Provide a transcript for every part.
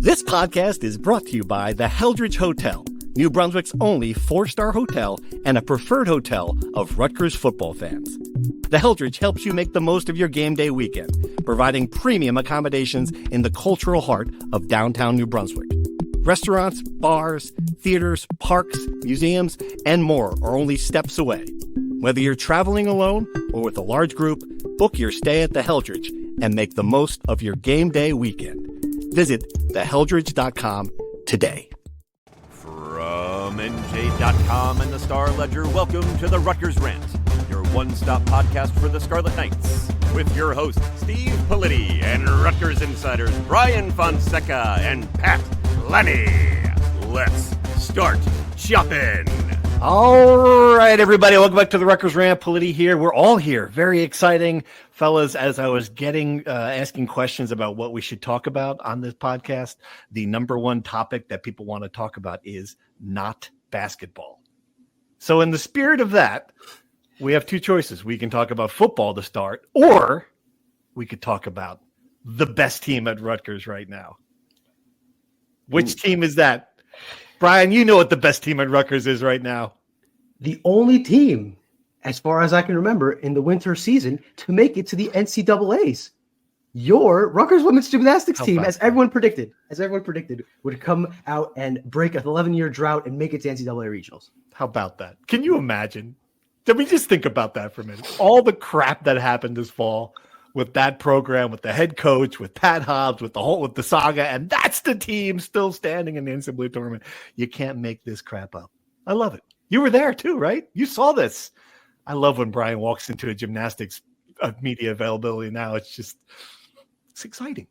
This podcast is brought to you by the Heldridge Hotel, New Brunswick's only 4-star hotel and a preferred hotel of Rutgers football fans. The Heldridge helps you make the most of your game day weekend, providing premium accommodations in the cultural heart of downtown New Brunswick. Restaurants, bars, theaters, parks, museums, and more are only steps away. Whether you're traveling alone or with a large group, book your stay at the Heldridge and make the most of your game day weekend. Visit theheldridge.com today. From NJ.com and the Star Ledger, welcome to the Rutgers Rant, your one-stop podcast for the Scarlet Knights, with your hosts Steve Politti and Rutgers insiders Brian Fonseca and Pat Lenny. Let's start shopping. All right, everybody, welcome back to the Rutgers Rant. Politti here. We're all here. Very exciting, fellas. As I was asking questions about what we should talk about on this podcast, the number one topic that people want to talk about is not basketball. So in the spirit of that, we have two choices. We can talk about football to start, or we could talk about the best team at Rutgers right now. Which team is that? Brian, you know what the best team at Rutgers is right now. The only team, as far as I can remember, in the winter season to make it to the NCAAs. Your Rutgers women's gymnastics team, as everyone predicted, would come out and break an 11-year drought and make it to NCAA regionals. How about that? Can you imagine? Let me just think about that for a minute. All the crap that happened this fall with that program, with the head coach, with Pat Hobbs, with the saga, and that's the team still standing in the NCAA tournament. You can't make this crap up. I love it. You were there too, right? You saw this. I love when Brian walks into a gymnastics media availability now. It's exciting.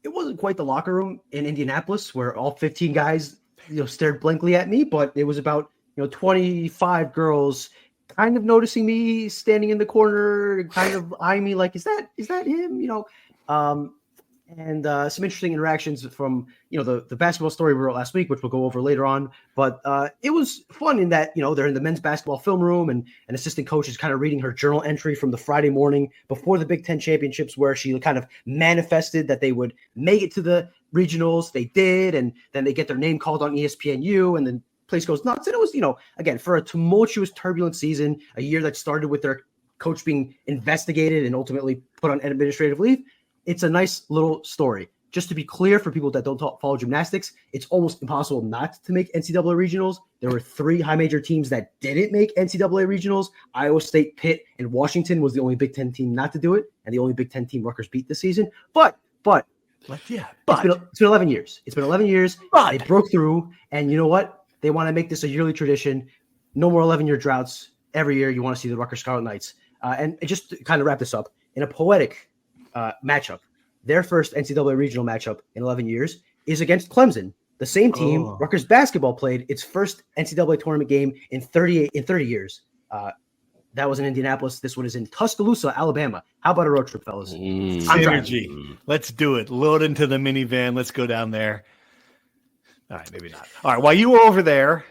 It wasn't quite the locker room in Indianapolis where all 15 guys, stared blankly at me, but it was about, 25 girls kind of noticing me standing in the corner, kind of eyeing me like, is that him? And some interesting interactions from, the basketball story we wrote last week, which we'll go over later on. But it was fun in that, they're in the men's basketball film room and an assistant coach is kind of reading her journal entry from the Friday morning before the Big Ten championships, where she kind of manifested that they would make it to the regionals. They did. And then they get their name called on ESPNU and then place goes nuts. And it was, again, for a tumultuous, turbulent season, a year that started with their coach being investigated and ultimately put on administrative leave. It's a nice little story. Just to be clear, for people that don't follow gymnastics, it's almost impossible not to make NCAA regionals. There were 3 high major teams that didn't make NCAA regionals. Iowa State, Pitt, and Washington was the only Big Ten team not to do it, and the only Big Ten team Rutgers beat this season. But it's been 11 years. It's been 11 years. They broke through, and you know what? They want to make this a yearly tradition. No more 11-year droughts. Every year you want to see the Rutgers Scarlet Knights. And just to kind of wrap this up, in a poetic matchup, their first NCAA regional matchup in 11 years is against Clemson, the same team Rutgers basketball played its first NCAA tournament game in 30 years. That was in Indianapolis. This one is in Tuscaloosa, Alabama. How about a road trip, fellas? Synergy. Let's do it. Load into the minivan. Let's go down there. All right, maybe not. All right, while you were over there,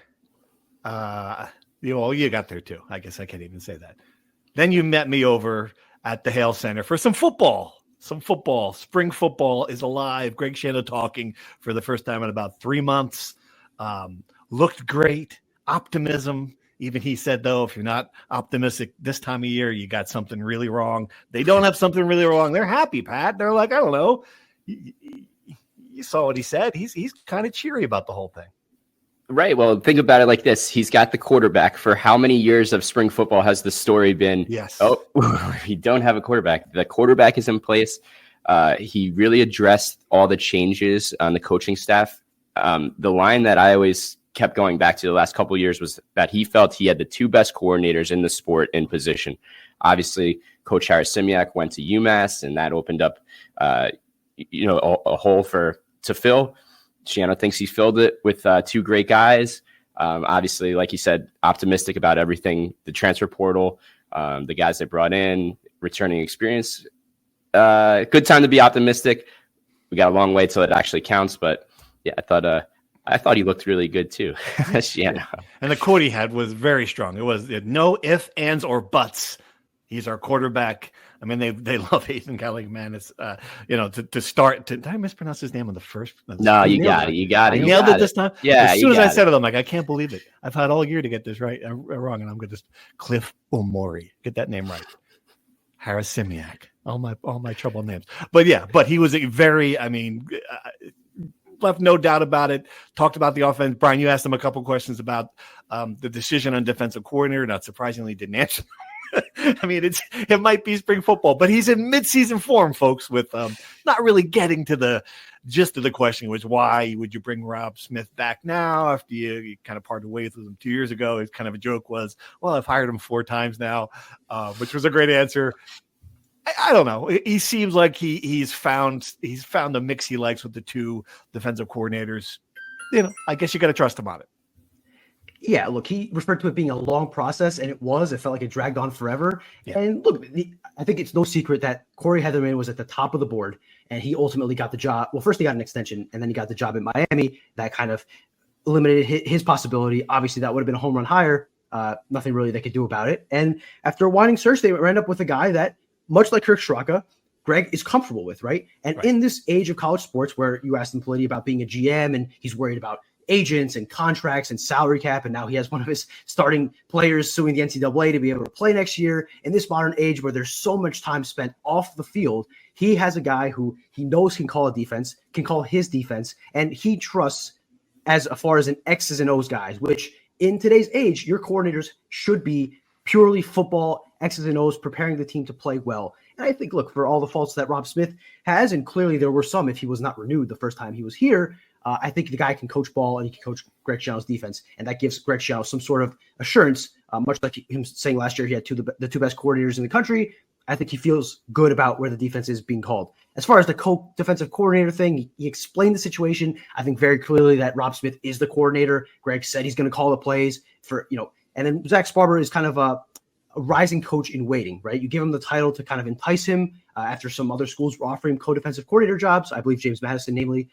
you got there too. I guess I can't even say that. Then you met me over at the Hale Center for some football. Spring football is alive. Greg Schiano talking for the first time in about 3 months. Looked great. Optimism. Even he said, though, if you're not optimistic this time of year, you got something really wrong. They don't have something really wrong. They're happy, Pat. They're like, I don't know. You saw what he said. He's kind of cheery about the whole thing. Right. Well, think about it like this. He's got the quarterback. For how many years of spring football has the story been? Yes. Oh, we don't have a quarterback. The quarterback is in place. He really addressed all the changes on the coaching staff. The line that I always kept going back to the last couple of years was that he felt he had the 2 best coordinators in the sport in position. Obviously, Coach Harris Simiak went to UMass, and that opened up, a hole to fill. Schiano thinks he filled it with 2 great guys. Obviously, like you said, optimistic about everything, the transfer portal, the guys they brought in, returning experience. Good time to be optimistic. We got a long way till it actually counts, but yeah, I thought he looked really good too. Schiano. And the quote he had was very strong. It was no ifs, ands, or buts He's our quarterback. I mean, they love Ethan Kelly, man. It's to start. Did I mispronounce his name on the first? No, you got it. You got it. I nailed it this time. Yeah. As soon as I said it, I'm like, I can't believe it. I've had all year to get this right, wrong, and I'm going to Cliff Omori. Get that name right. Harris Simiak. All my trouble names. But he was a very. I mean. Left no doubt about it. Talked about the offense. Brian, you asked him a couple questions about the decision on defensive coordinator. Not surprisingly, didn't answer. I mean, it might be spring football, but he's in midseason form, folks. With not really getting to the gist of the question, was why would you bring Rob Smith back now after you kind of parted ways with him 2 years ago? It's kind of a joke was, well, I've hired him 4 times now, which was a great answer. I don't know. He seems like he's found the mix he likes with the 2 defensive coordinators. I guess you got to trust him on it. Yeah, look, he referred to it being a long process, and it was. It felt like it dragged on forever. Yeah. And look, I think it's no secret that Corey Heatherman was at the top of the board, and he ultimately got the job. Well, first he got an extension, and then he got the job in Miami. That kind of eliminated his possibility. Obviously, that would have been a home run hire. Nothing really they could do about it. And after a winding search, they end up with a guy that, much like Kirk Straka, Greg is comfortable with, right? And in this age of college sports where you asked him plenty about being a GM and he's worried about agents and contracts and salary cap, and now he has one of his starting players suing the NCAA to be able to play next year. In this modern age where there's so much time spent off the field, he has a guy who he knows can call a defense, can call his defense, and he trusts as far as an X's and O's guys, which in today's age, your coordinators should be purely football X's and O's, preparing the team to play well. And I think, look, for all the faults that Rob Smith has, and clearly there were some if he was not renewed the first time he was here, I think the guy can coach ball and he can coach Greg Schiano's defense. And that gives Greg Schiano some sort of assurance, much like him saying last year he had the 2 best coordinators in the country. I think he feels good about where the defense is being called. As far as the co-defensive coordinator thing, he explained the situation. I think very clearly that Rob Smith is the coordinator. Greg said he's going to call the plays and then Zach Sparber is kind of a rising coach in waiting, right? You give him the title to kind of entice him after some other schools were offering co-defensive coordinator jobs. I believe James Madison, namely.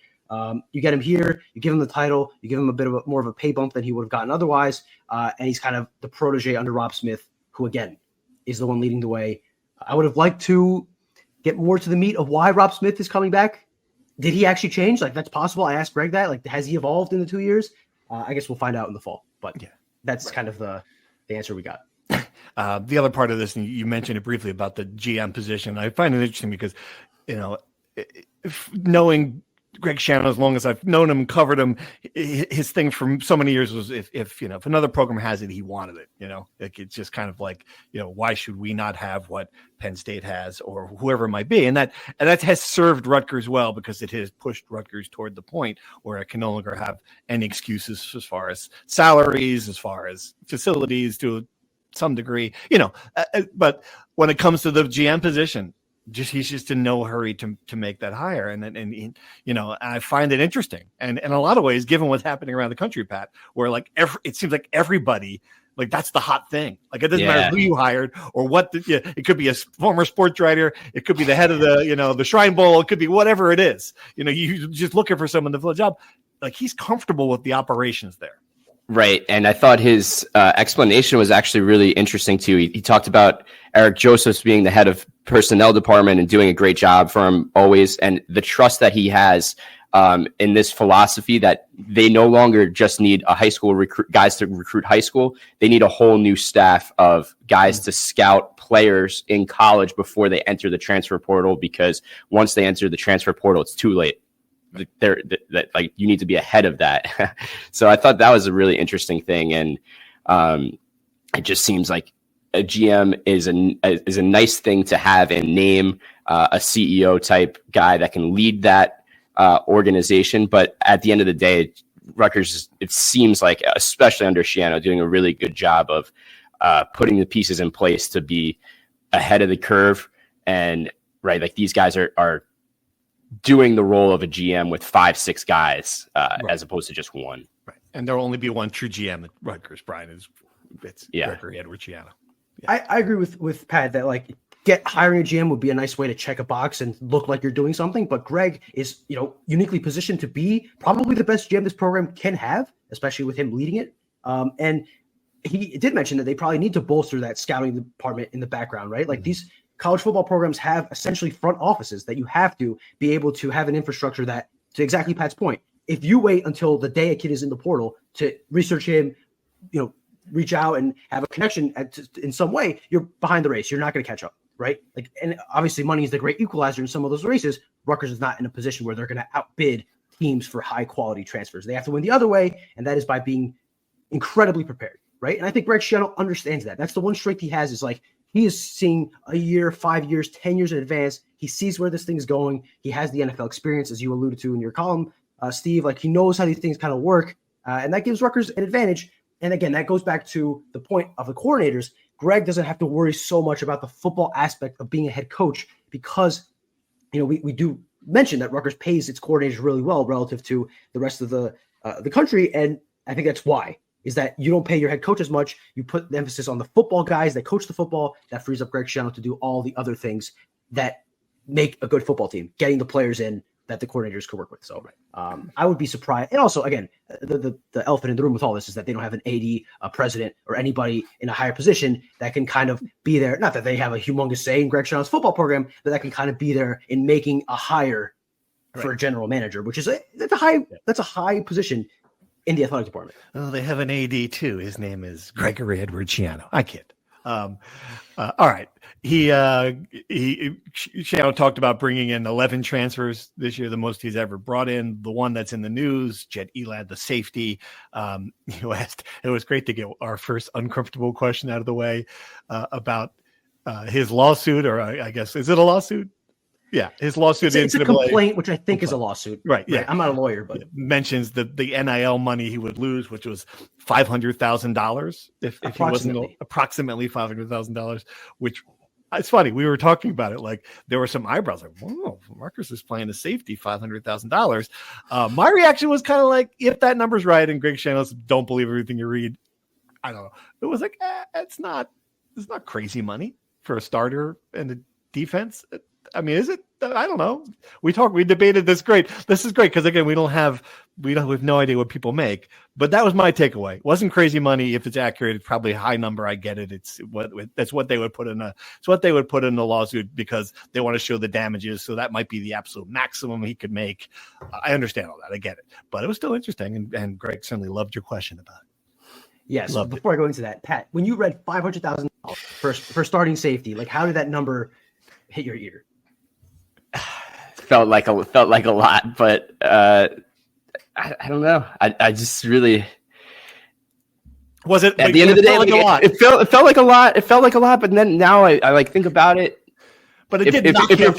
You get him here, you give him the title, you give him a bit of more of a pay bump than he would have gotten otherwise. And he's kind of the protege under Rob Smith, who again is the one leading the way. I would have liked to get more to the meat of why Rob Smith is coming back. Did he actually change? Like, that's possible. I asked Greg that. Like, has he evolved in the 2 years? I guess we'll find out in the fall. But yeah, that's kind of the answer we got. The other part of this, and you mentioned it briefly about the GM position. I find it interesting because, knowing Greg Schiano, as long as I've known him, covered him, his thing for so many years was if another program has it, he wanted it. Like it's just kind of like, why should we not have what Penn State has or whoever it might be? And that has served Rutgers well because it has pushed Rutgers toward the point where it can no longer have any excuses as far as salaries, as far as facilities to some degree, but when it comes to the GM position, he's just in no hurry to make that hire. And I find it interesting. And in a lot of ways, given what's happening around the country, Pat, where like it seems like everybody, like that's the hot thing. Like it doesn't matter who you hired or what, it could be a former sports writer. It could be the head of the Shrine Bowl. It could be whatever it is. You're just looking for someone to fill a job. Like he's comfortable with the operations there. Right. And I thought his explanation was actually really interesting too. He talked about Eric Josephs being the head of personnel department and doing a great job for him always. And the trust that he has in this philosophy that they no longer just need a high school guys to recruit high school. They need a whole new staff of guys to scout players in college before they enter the transfer portal, because once they enter the transfer portal, it's too late. Like you need to be ahead of that. So I thought that was a really interesting thing. And it just seems like a GM is a nice thing to have and name a CEO type guy that can lead that organization. But at the end of the day, Rutgers, it seems like, especially under Schiano, doing a really good job of putting the pieces in place to be ahead of the curve. And right, like these guys are doing the role of a GM with 5-6 guys as opposed to just one. Right. And there'll only be one true GM at Rutgers, Brian. It's Gregory Edward Schiano. Yeah. I agree with Pat that like hiring a GM would be a nice way to check a box and look like you're doing something. But Greg is, uniquely positioned to be probably the best GM this program can have, especially with him leading it. And he did mention that they probably need to bolster that scouting department in the background, right? Like these college football programs have essentially front offices that you have to be able to have an infrastructure that, to exactly Pat's point, if you wait until the day a kid is in the portal to research him, reach out and have a connection in some way, you're behind the race. You're not going to catch up, right? Like, and obviously money is the great equalizer in some of those races. Rutgers is not in a position where they're going to outbid teams for high quality transfers. They have to win the other way, and that is by being incredibly prepared, right? And I think Greg Schiano understands that. That's the one strength he has, is like he is seeing a year, 5 years, 10 years in advance. He sees where this thing's going. He has the NFL experience, as you alluded to in your column, Steve. Like, he knows how these things kind of work, and that gives Rutgers an advantage. And again, that goes back to the point of the coordinators. Greg doesn't have to worry so much about the football aspect of being a head coach because, we do mention that Rutgers pays its coordinators really well relative to the rest of the country. And I think that's why, is that you don't pay your head coach as much. You put the emphasis on the football guys that coach the football. That frees up Greg Schiano to do all the other things that make a good football team, getting the players in that the coordinators could work with. So I would be surprised. And also, again, the elephant in the room with all this is that they don't have an AD, a president, or anybody in a higher position that can kind of be there. Not that they have a humongous say in Greg Schiano's football program, but that can kind of be there in making a hire for a general manager, which is that's a high position in the athletic department. Oh, they have an AD too. His name is Gregory Edward Schiano. I kid. All right. Schiano talked about bringing in 11 transfers this year, the most he's ever brought in. The one that's in the news, Jet Elad, the safety. It was great to get our first uncomfortable question out of the way about his lawsuit, or I guess, is it a lawsuit? Yeah, his lawsuit. It's a complaint, which I think is a lawsuit. Right. Yeah, I'm not a lawyer, but it mentions the NIL money he would lose, which was $500,000 if he wasn't, approximately $500,000. Which, it's funny, we were talking about it, like there were some eyebrows like, whoa, Rutgers is playing a safety, $500,000. My reaction was kind of like, if that number's right, and Greg Schiano's don't believe everything you read, I don't know. It was like, it's not crazy money for a starter and a defense. I mean, is it? I don't know. We debated this. This is great because, again, we have no idea what people make. But that was my takeaway. It wasn't crazy money. If it's accurate, it's probably a high number. I get it. That's what they would put in the lawsuit because they want to show the damages. So that might be the absolute maximum he could make. I understand all that. I get it. But it was still interesting. And Greg certainly loved your question about it. Yes. Before I go into that, Pat, when you read $500,000 for starting safety, like, how did that number hit your ear? Felt like a lot, but I don't know. I just really, was it at the end of the day, like a lot. It felt like a lot. It felt like a lot, but then now I like think about it. But it did. If you're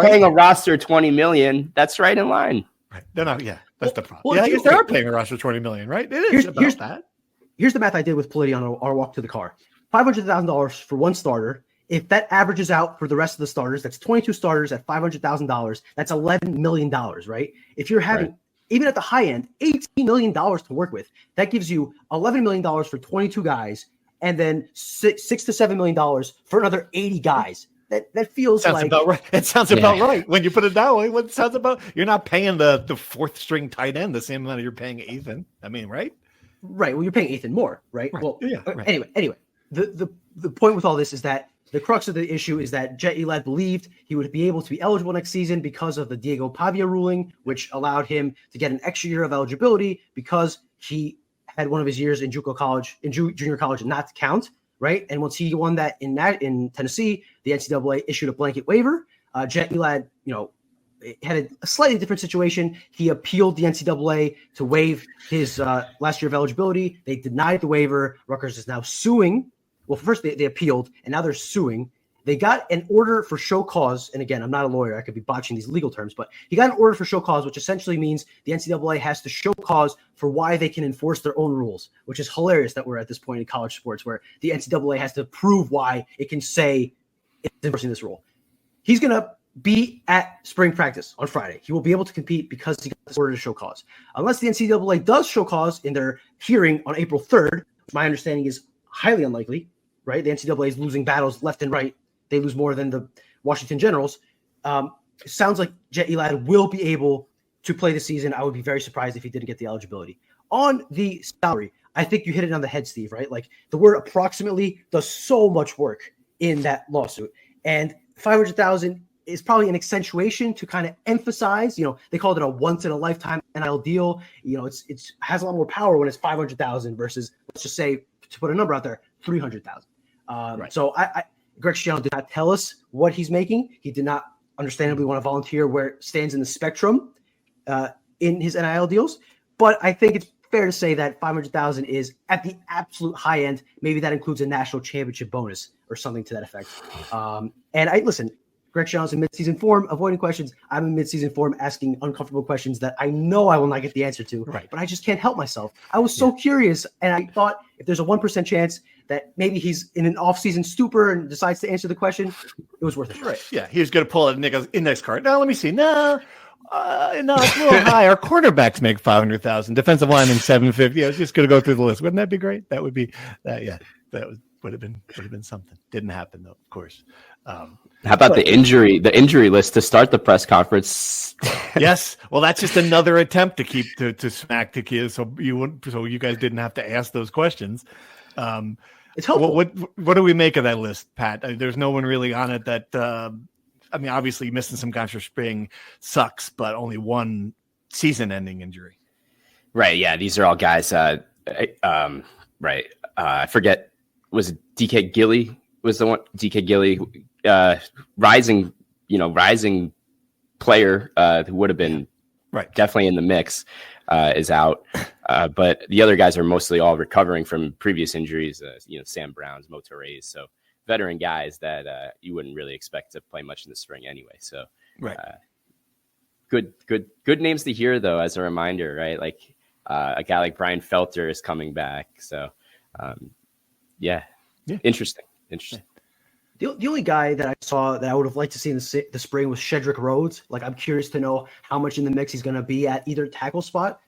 paying a roster $20 million, that's right in line. Right. They're not. Yeah, that's the problem. Well, I guess they are paying a roster $20 million, right? It is about that. Here's the math I did with Politi on our walk to the car. $500,000 for one starter. If that averages out for the rest of the starters, that's 22 starters at $500,000. That's $11 million, right? If you're having, even at the high end, $18 million to work with, that gives you $11 million for 22 guys, and then $6 to $7 million for another 80 guys. That feels sounds like about right. It sounds about right when you put it that way. What it sounds about, you're not paying the fourth string tight end the same amount you're paying Ethan. I mean, right? Right. Well, you're paying Ethan more, right? Well, yeah. Right. Anyway, the point with all this is that the crux of the issue is that Jet Elad believed he would be able to be eligible next season because of the Diego Pavia ruling, which allowed him to get an extra year of eligibility because he had one of his years in junior college not count, right? And once he won that in Tennessee, the NCAA issued a blanket waiver. Jet Elad, had a slightly different situation. He appealed the NCAA to waive his last year of eligibility. They denied the waiver. Rutgers is now suing. Well, first they appealed, and now they're suing. They got an order for show cause. And again, I'm not a lawyer. I could be botching these legal terms, but he got an order for show cause, which essentially means the NCAA has to show cause for why they can enforce their own rules, which is hilarious that we're at this point in college sports where the NCAA has to prove why it can say it's enforcing this rule. He's going to be at spring practice on Friday. He will be able to compete because he got this order to show cause. Unless the NCAA does show cause in their hearing on April 3rd, which my understanding is highly unlikely, right? The NCAA is losing battles left and right. They lose more than the Washington Generals. It sounds like Jet Elad will be able to play the season. I would be very surprised if he didn't get the eligibility. On the salary, I think you hit it on the head, Steve, right? Like the word approximately does so much work in that lawsuit. And 500,000 is probably an accentuation to kind of emphasize, they called it a once in a lifetime NIL deal. It's has a lot more power when it's 500,000 versus, let's just say, to put a number out there, 300,000. Right. So Greg Schiano did not tell us what he's making. He did not understandably want to volunteer where it stands in the spectrum in his NIL deals. But I think it's fair to say that 500,000 is at the absolute high end. Maybe that includes a national championship bonus or something to that effect. Listen, Greg Schiano's in midseason form, avoiding questions. I'm in midseason form, asking uncomfortable questions that I know I will not get the answer to. Right. But I just can't help myself. I was so curious, and I thought if there's a 1% chance that maybe he's in an off-season stupor and decides to answer the question, it was worth it. Right. Yeah, he was going to pull out an index card. Now, let me see. No, it's a little high. Our quarterbacks make 500,000. Defensive linemen 750. I was just going to go through the list. Wouldn't that be great? That would be that. Yeah, would have been something. Didn't happen though, of course. How about the injury list to start the press conference? Yes. Well, that's just another attempt to keep to smack the kids, so you guys didn't have to ask those questions. It's helpful. What do we make of that list, Pat? There's no one really on it that. Obviously missing some guys for spring sucks, but only one season-ending injury. Right. Yeah. These are all guys. Right. I forget. Was it DK Gilly? Was the one DK Gilly, rising player who would have been definitely in the mix, is out. But the other guys are mostly all recovering from previous injuries. Sam Brown's, Mo Torres. So veteran guys that you wouldn't really expect to play much in the spring anyway. So good names to hear though, as a reminder, right? Like a guy like Brian Felter is coming back. So interesting. The only guy that I saw that I would have liked to see in the spring was Shedrick Rhodes. Like, I'm curious to know how much in the mix he's going to be at either tackle spot.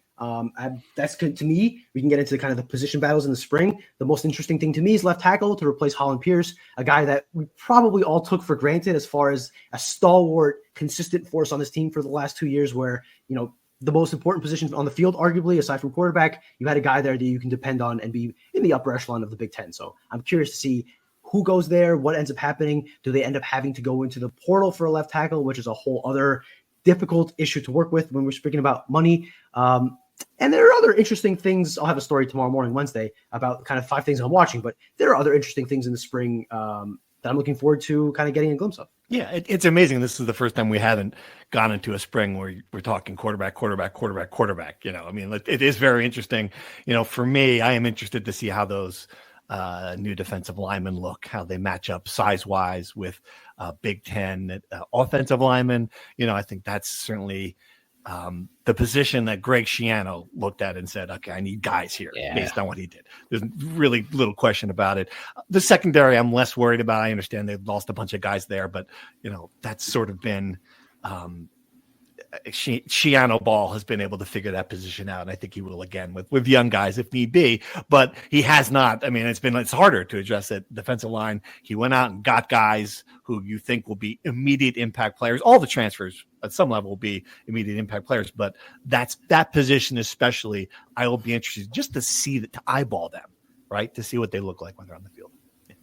That's good to me. We can get into kind of the position battles in the spring. The most interesting thing to me is left tackle to replace Holland Pierce, a guy that we probably all took for granted as far as a stalwart, consistent force on this team for the last 2 years where, the most important position on the field, arguably, aside from quarterback, you had a guy there that you can depend on and be in the upper echelon of the Big Ten. So I'm curious to see who goes there, what ends up happening. Do they end up having to go into the portal for a left tackle, which is a whole other difficult issue to work with when we're speaking about money. And there are other interesting things. I'll have a story tomorrow morning, Wednesday, about kind of 5 things I'm watching, but there are other interesting things in the spring that I'm looking forward to kind of getting a glimpse of. Yeah, it's amazing. This is the first time we haven't gone into a spring where we're talking quarterback. It is very interesting. For me, I am interested to see how those new defensive linemen look, how they match up size-wise with Big Ten offensive linemen. I think that's certainly the position that Greg Schiano looked at and said, okay, I need guys here based on what he did. There's really little question about it. The secondary, I'm less worried about. I understand they've lost a bunch of guys there, but that's sort of been Schiano ball has been able to figure that position out. And I think he will again with young guys if need be, but he has not. I mean, it's harder to address that defensive line. He went out and got guys who you think will be immediate impact players. All the transfers at some level will be immediate impact players, but that position especially, I will be interested just to see to eyeball them, right? To see what they look like when they're on the field. Yeah.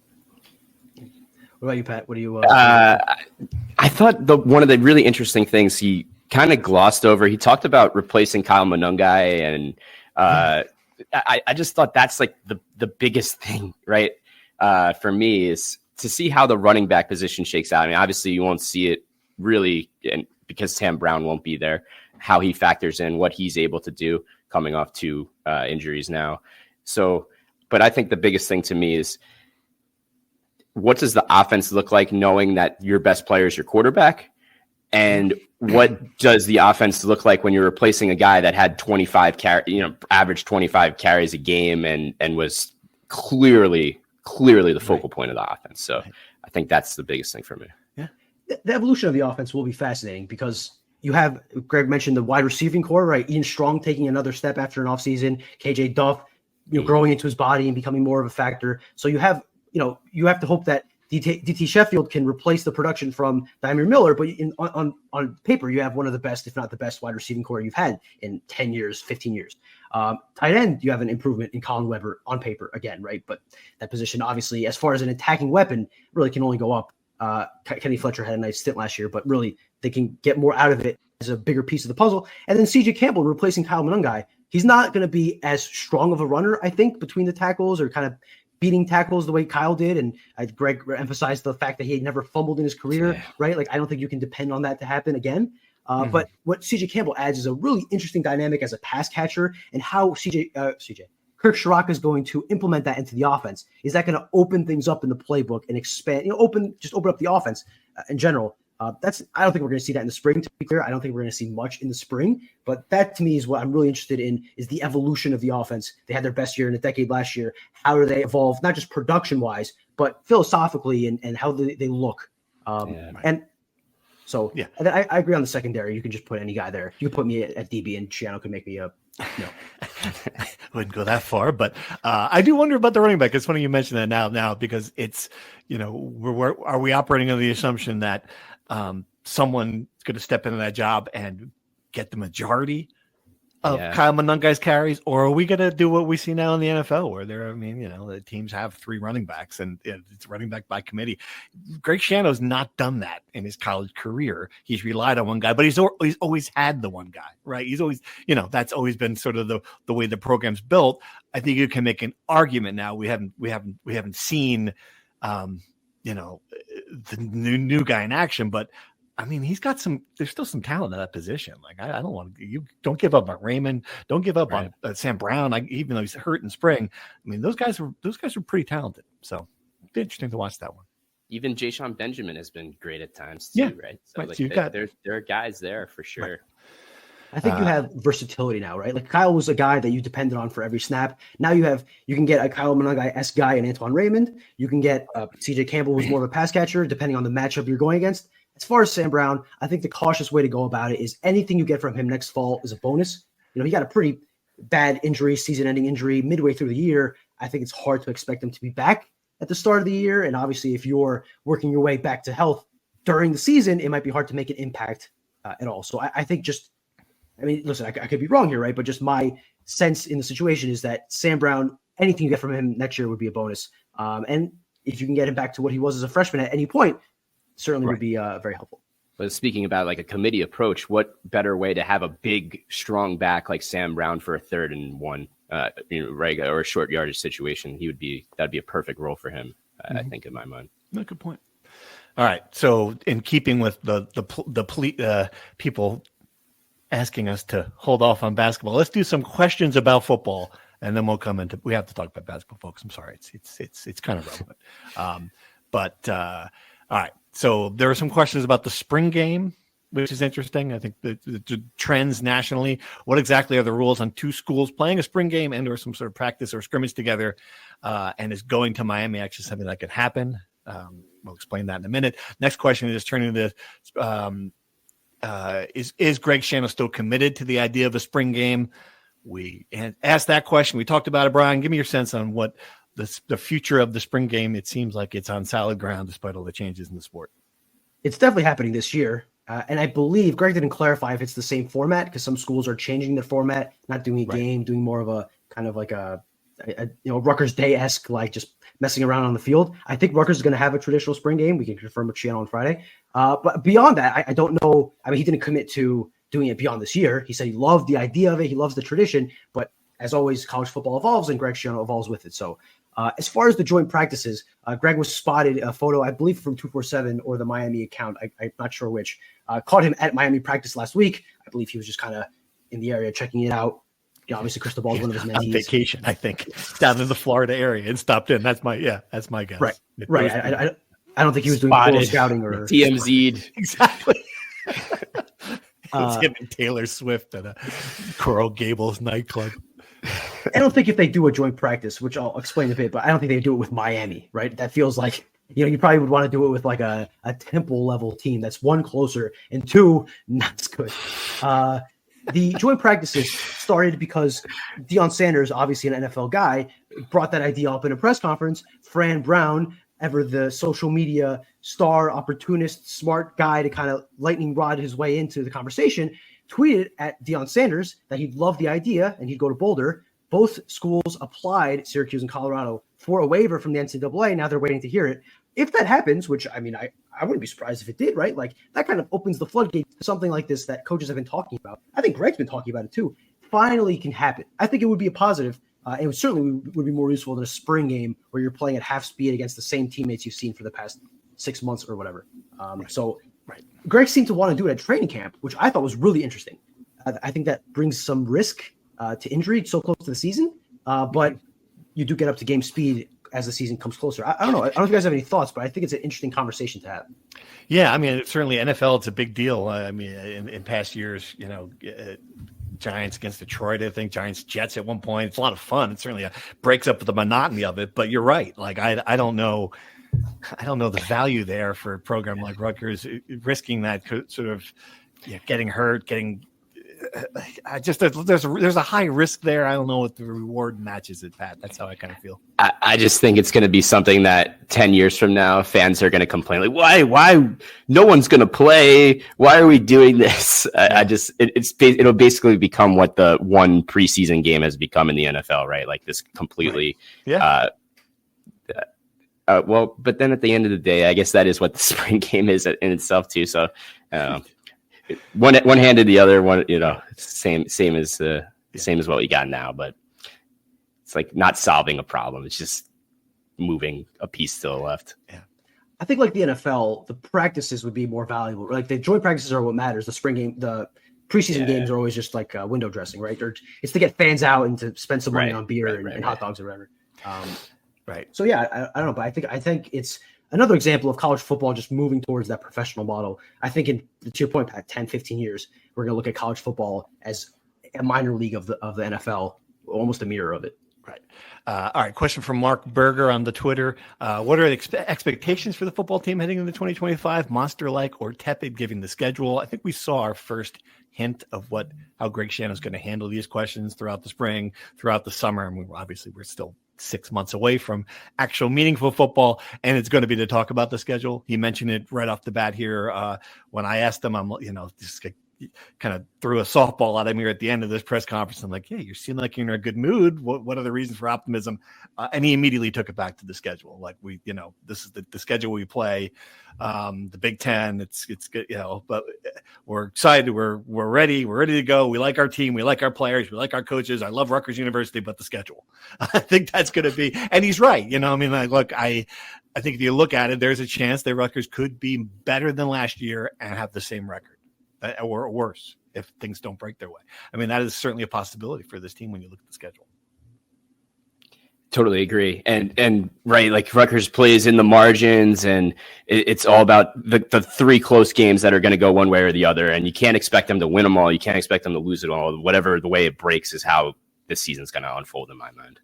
What about you, Pat? What do you? I thought one of the really interesting things he kind of glossed over. He talked about replacing Kyle Monungai, and I just thought that's like the biggest thing, right? For me is to see how the running back position shakes out. I mean, obviously you won't see it really, and because Sam Brown won't be there, how he factors in what he's able to do coming off 2 injuries now. So, but I think the biggest thing to me is what does the offense look like knowing that your best player is your quarterback? And what does the offense look like when you're replacing a guy that had 25 average 25 carries a game and was clearly the focal point of the offense. So I think that's the biggest thing for me. Yeah. The evolution of the offense will be fascinating because you have, Greg mentioned the wide receiving core, right? Ian Strong taking another step after an offseason, KJ Duff, growing into his body and becoming more of a factor. So you have to hope that DT Sheffield can replace the production from Dymere Miller, but on paper, you have one of the best, if not the best, wide receiving core you've had in 10 years, 15 years. Tight end, you have an improvement in Colin Weber on paper again, right? But that position, obviously, as far as an attacking weapon, really can only go up. Kenny Fletcher had a nice stint last year, but really they can get more out of it as a bigger piece of the puzzle. And then CJ Campbell replacing Kyle Monangai. He's not going to be as strong of a runner, I think, between the tackles or kind of beating tackles the way Kyle did. And Greg emphasized the fact that he had never fumbled in his career, right? Like, I don't think you can depend on that to happen again. But what CJ Campbell adds is a really interesting dynamic as a pass catcher, and how Kirk Sharaka is going to implement that into the offense. Is that going to open things up in the playbook and expand, open up the offense in general? I don't think we're going to see that in the spring, to be clear. I don't think we're going to see much in the spring, but that to me is what I'm really interested in, is the evolution of the offense. They had their best year in a decade last year. How do they evolve, not just production wise, but philosophically and how they look. And so, and I agree on the secondary. You can just put any guy there. You can put me at DB and Schiano could make me a, wouldn't go that far, but I do wonder about the running back. It's funny you mentioned that now because it's, are we operating on the assumption that someone's going to step into that job and get the majority of Kyle Monangai's carries, or are we going to do what we see now in the NFL, where the teams have 3 running backs and it's running back by committee? Greg Schiano's not done that in his college career. He's relied on one guy, but he's always had the one guy, right? He's always, that's always been sort of the way the program's built. I think you can make an argument now. We haven't seen, the new guy in action, but I mean, there's still some talent in that position. Like, I don't want to, you don't give up on Raymond. Don't give up on Sam Brown. Even though he's hurt in spring. I mean, those guys are pretty talented. So it'd be interesting to watch that one. Even Jayshon Benjamin has been great at times too, right? So there are guys there for sure. Right. I think you have versatility now, right? Like, Kyle was a guy that you depended on for every snap. Now you can get a Kyle Monangai-esque guy in Antoine Raymond. You can get CJ Campbell, who's more of a pass catcher, depending on the matchup you're going against. As far as Sam Brown, I think the cautious way to go about it is anything you get from him next fall is a bonus. He got a pretty bad injury, season-ending injury midway through the year. I think it's hard to expect him to be back at the start of the year. And obviously, if you're working your way back to health during the season, it might be hard to make an impact at all. So I think listen, I could be wrong here, right? But just my sense in the situation is that Sam Brown, anything you get from him next year would be a bonus. And if you can get him back to what he was as a freshman at any point, certainly would be very helpful. But speaking about like a committee approach, what better way to have a big, strong back like Sam Brown for a 3rd and 1, regular or a short yardage situation? That'd be a perfect role for him, I think, in my mind. Good point. All right. So in keeping with the people asking us to hold off on basketball, let's do some questions about football, and then we'll come into. We have to talk about basketball, folks. I'm sorry, it's kind of relevant, all right. So there are some questions about the spring game, which is interesting. I think the trends nationally. What exactly are the rules on 2 schools playing a spring game and or some sort of practice or scrimmage together? And is going to Miami actually something that could happen? We'll explain that in a minute. Next question is turning to is Greg Schiano still committed to the idea of a spring game? We asked that question. We talked about it. Brian, give me your sense on what the future of the spring game. It seems like it's on solid ground despite all the changes in the sport. It's definitely happening this year. And I believe Greg didn't clarify if it's the same format, because some schools are changing their format, not doing a game, doing more of a kind of like a Rutgers Day-esque, like just messing around on the field. I think Rutgers is going to have a traditional spring game. We can confirm with Schiano on Friday. But beyond that, I don't know. I mean, he didn't commit to doing it beyond this year. He said he loved the idea of it. He loves the tradition. But as always, college football evolves and Greg Schiano evolves with it. So as far as the joint practices, Greg was spotted a photo, I believe, from 247 or the Miami account. I'm not sure which. Caught him at Miami practice last week. I believe he was just kind of in the area checking it out. Obviously, Crystal Ball is one of his mentees. On vacation, I think, down in the Florida area and stopped in. That's my guess. Right. I don't think he was doing full scouting or TMZ'd. Exactly. It's him and Taylor Swift at a Coral Gables nightclub. I don't think if they do a joint practice, which I'll explain in a bit, but I don't think they do it with Miami, right? That feels like, you probably would want to do it with like a Temple level team that's 1 closer and 2 not as good. The joint practices started because Deion Sanders, obviously an NFL guy, brought that idea up in a press conference. Fran Brown ever the social media star, opportunist, smart guy to kind of lightning rod his way into the conversation, tweeted at Deion Sanders that he'd love the idea and he'd go to Boulder. Both schools applied, Syracuse and Colorado, for a waiver from the NCAA. Now they're waiting to hear it. If that happens, which I mean, I wouldn't be surprised if it did, right? Like that kind of opens the floodgates to something like this that coaches have been talking about. I think Greg's been talking about it too. Finally can happen. I think it would be a positive. It certainly would be more useful than a spring game where you're playing at half speed against the same teammates you've seen for the past 6 months or whatever. So Greg seemed to want to do it at training camp, which I thought was really interesting. I think that brings some risk to injury so close to the season, but you do get up to game speed as the season comes closer. I don't know. I don't know if you guys have any thoughts, but I think it's an interesting conversation to have. Yeah, I mean, certainly NFL, it's a big deal. I mean, in past years, you know, Giants against Detroit, I think Giants Jets at one point. It's a lot of fun. It certainly breaks up the monotony of it. But you're right. Like I don't know the value there for a program like Rutgers risking that sort of getting hurt, there's a high risk there. I don't know what the reward matches it, Pat. That's how I kind of feel. I just think it's going to be something that 10 years from now, fans are going to complain like, why no one's going to play? Why are we doing this? It'll basically become what the one preseason game has become in the NFL, right? Like this completely, well, but then at the end of the day, I guess that is what the spring game is in itself too. So, one hand to the other one, you know, same as what we got now, but it's like not solving a problem. It's just moving a piece to the left. Yeah. I think like the NFL, the practices would be more valuable. Like the joint practices are what matters. The spring game, the preseason games are always just like window dressing, right? Or it's to get fans out and to spend some money on beer and hot dogs or whatever. Right. So yeah, I don't know, but I think it's another example of college football just moving towards that professional model. I think to your point, Pat, 10, 15 years, we're going to look at college football as a minor league of the NFL, almost a mirror of it. Right. All right. Question from Mark Berger on the Twitter. What are the expectations for the football team heading into 2025? Monster-like or tepid given the schedule? I think we saw our first hint of how Greg Schiano is going to handle these questions throughout the spring, throughout the summer. And we're still 6 months away from actual meaningful football, and it's going to be to talk about the schedule. He mentioned it right off the bat here. When I asked him, I'm, just kind of threw a softball at him here at the end of this press conference. I'm like, yeah, you seem like you're in a good mood. What are the reasons for optimism? And he immediately took it back to the schedule. Like this is the schedule we play, the Big Ten. It's good, but we're excited. We're ready. We're ready to go. We like our team. We like our players. We like our coaches. I love Rutgers University, but the schedule, I think that's going to be, and he's right. I mean, look, I think if you look at it, there's a chance that Rutgers could be better than last year and have the same record. Or worse if things don't break their way. I mean, that is certainly a possibility for this team when you look at the schedule. Totally agree. And right, like Rutgers plays in the margins, and it's all about the three close games that are going to go one way or the other. And you can't expect them to win them all. You can't expect them to lose it all. Whatever the way it breaks is how this season's going to unfold in my mind.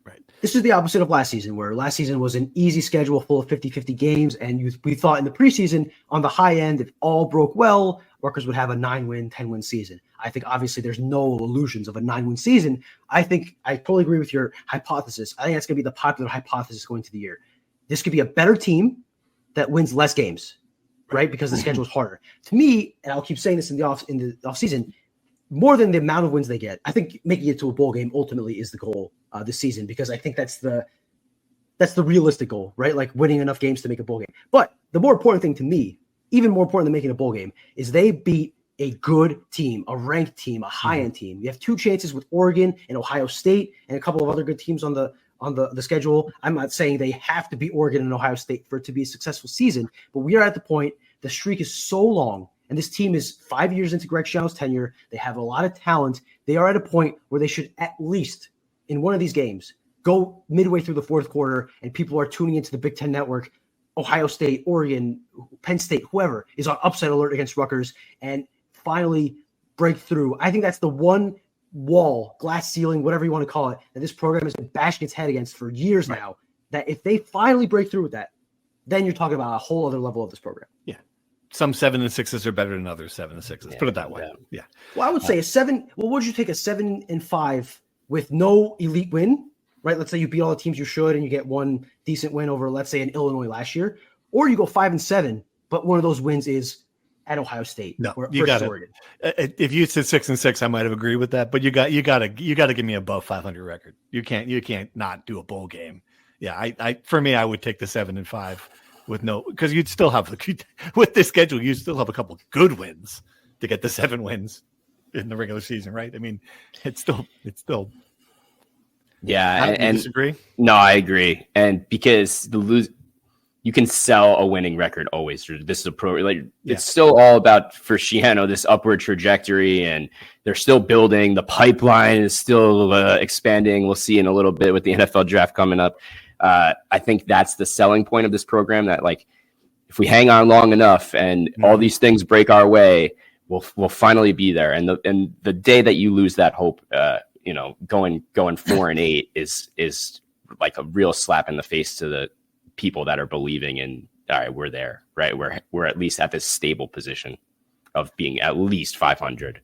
Right. This is the opposite of last season, where last season was an easy schedule full of 50-50 games. And we thought in the preseason on the high end, if all broke well, Rutgers would have a 9-win, 10-win season. I think obviously there's no illusions of a 9-win season. I think I totally agree with your hypothesis. I think that's going to be the popular hypothesis going into the year. This could be a better team that wins less games, right? Because the schedule is harder. To me, and I'll keep saying this in the off season, more than the amount of wins they get, I think making it to a bowl game ultimately is the goal this season, because I think that's the realistic goal, right? Like winning enough games to make a bowl game. But the more important thing to me, even more important than making a bowl game, is they beat a good team, a ranked team, a high-end team. You have two chances with Oregon and Ohio State and a couple of other good teams on the schedule. I'm not saying they have to beat Oregon and Ohio State for it to be a successful season, but we are at the point, the streak is so long, and this team is 5 years into Greg Schiano's tenure. They have a lot of talent. They are at a point where they should at least, in one of these games, go midway through the fourth quarter, and people are tuning into the Big Ten Network. Ohio State, Oregon, Penn State, whoever is on upset alert against Rutgers, and finally break through. I think that's the one wall, glass ceiling, whatever you want to call it, that this program has been bashing its head against for years now, that if they finally break through with that, then you're talking about a whole other level of this program. Yeah. Some 7-6s are better than others 7-6s. Put it that way. Yeah. Well, I would say a 7. Well, would you take a 7-5 with no elite win right? Let's say you beat all the teams you should and you get one decent win over, let's say, in Illinois last year, or you go 5-7, but one of those wins is at Ohio State. No, or you got Oregon. If you said 6-6, I might have agreed with that, but you got to give me above 500 record. You can't not do a bowl game. Yeah, for me, I would take the 7-5 with because you'd still have with this schedule, you still have a couple of good wins to get the 7 wins in the regular season, right? I mean, it's still. Yeah, and disagree? No, I agree, and because you can sell a winning record always. This is a pro. It's still all about for Schiano this upward trajectory, and they're still building. The pipeline is still expanding. We'll see in a little bit with the NFL draft coming up. I think that's the selling point of this program. That if we hang on long enough and all these things break our way, we'll finally be there. And the day that you lose that hope, going 4-8 is like a real slap in the face to the people that are believing in, all right, we're there, right? We're at least at this stable position of being at least 500.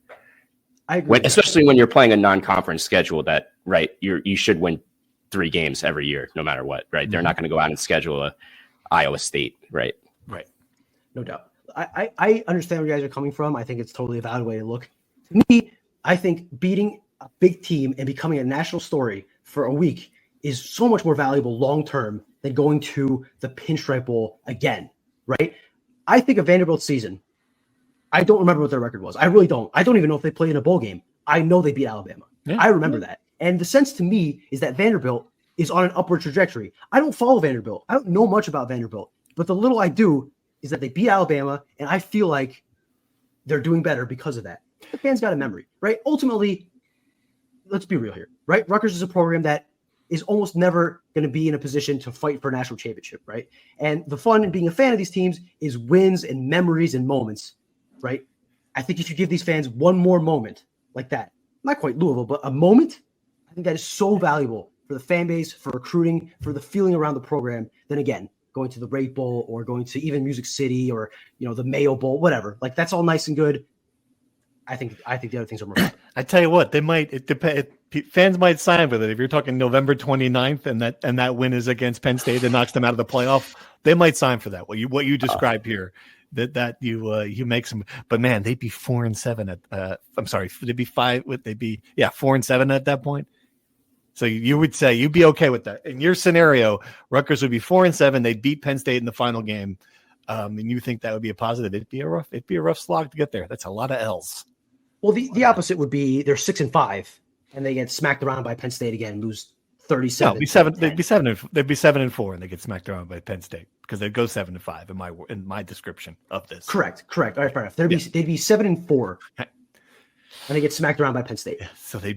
I agree. Especially when you're playing a non-conference schedule that, right, you should win 3 games every year, no matter what, right? Mm-hmm. They're not going to go out and schedule a Iowa State, right? Right. No doubt. I understand where you guys are coming from. I think it's totally a valid way to look. To me, I think beating a big team and becoming a national story for a week is so much more valuable long-term than going to the Pinstripe Bowl again, right? I think of Vanderbilt's season. I don't remember what their record was. I really don't. I don't even know if they played in a bowl game. I know they beat Alabama. Yeah. I remember that. And the sense to me is that Vanderbilt is on an upward trajectory. I don't follow Vanderbilt. I don't know much about Vanderbilt. But the little I do is that they beat Alabama, and I feel like they're doing better because of that. The fans got a memory, right? Ultimately, let's be real here, right? Rutgers is a program that is almost never going to be in a position to fight for a national championship, right? And the fun in being a fan of these teams is wins and memories and moments, right? I think if you give these fans one more moment like that, not quite Louisville, but a moment, I think that is so valuable for the fan base, for recruiting, for the feeling around the program, then again, going to the Rate Bowl or going to even Music City or, the Mayo Bowl, whatever. Like, that's all nice and good. I think the other things are more fun. I tell you what, fans might sign with it. If you're talking November 29th and that win is against Penn State that knocks them out of the playoff, they might sign for that. What you described here, that you make some, but man, they'd be 4-7 at I'm sorry, they'd be 4-7 at that point. So you would say you'd be okay with that. In your scenario, Rutgers would be 4-7. They'd beat Penn State in the final game. And you think that would be a positive. It'd be a rough slog to get there. That's a lot of L's. Well, the opposite would be they're 6-5 and they get smacked around by Penn State again, lose 37. No, they'd be 7-4 and they get smacked around by Penn State because they'd go 7-5 in my description of this. Correct. All right, fair enough. They'd be 7-4 and they get smacked around by Penn State. Yeah, so they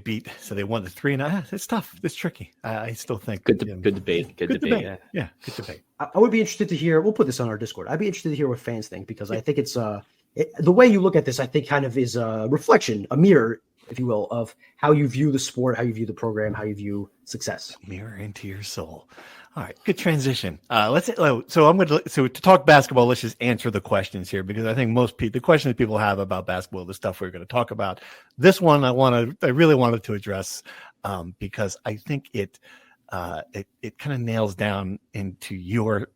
won the 3.5. It's tough. It's tricky. I still think good debate. Good debate. Yeah, good debate. I would be interested to hear. We'll put this on our Discord. I'd be interested to hear what fans think because I think it's the way you look at this. I think kind of is a reflection, a mirror, if you will, of how you view the sport, how you view the program, how you view success. Mirror into your soul. All right, good transition. So to talk basketball, let's just answer the questions here because I think the questions people have about basketball, the stuff we're going to talk about. This one I really wanted to address because I think it kind of nails down into your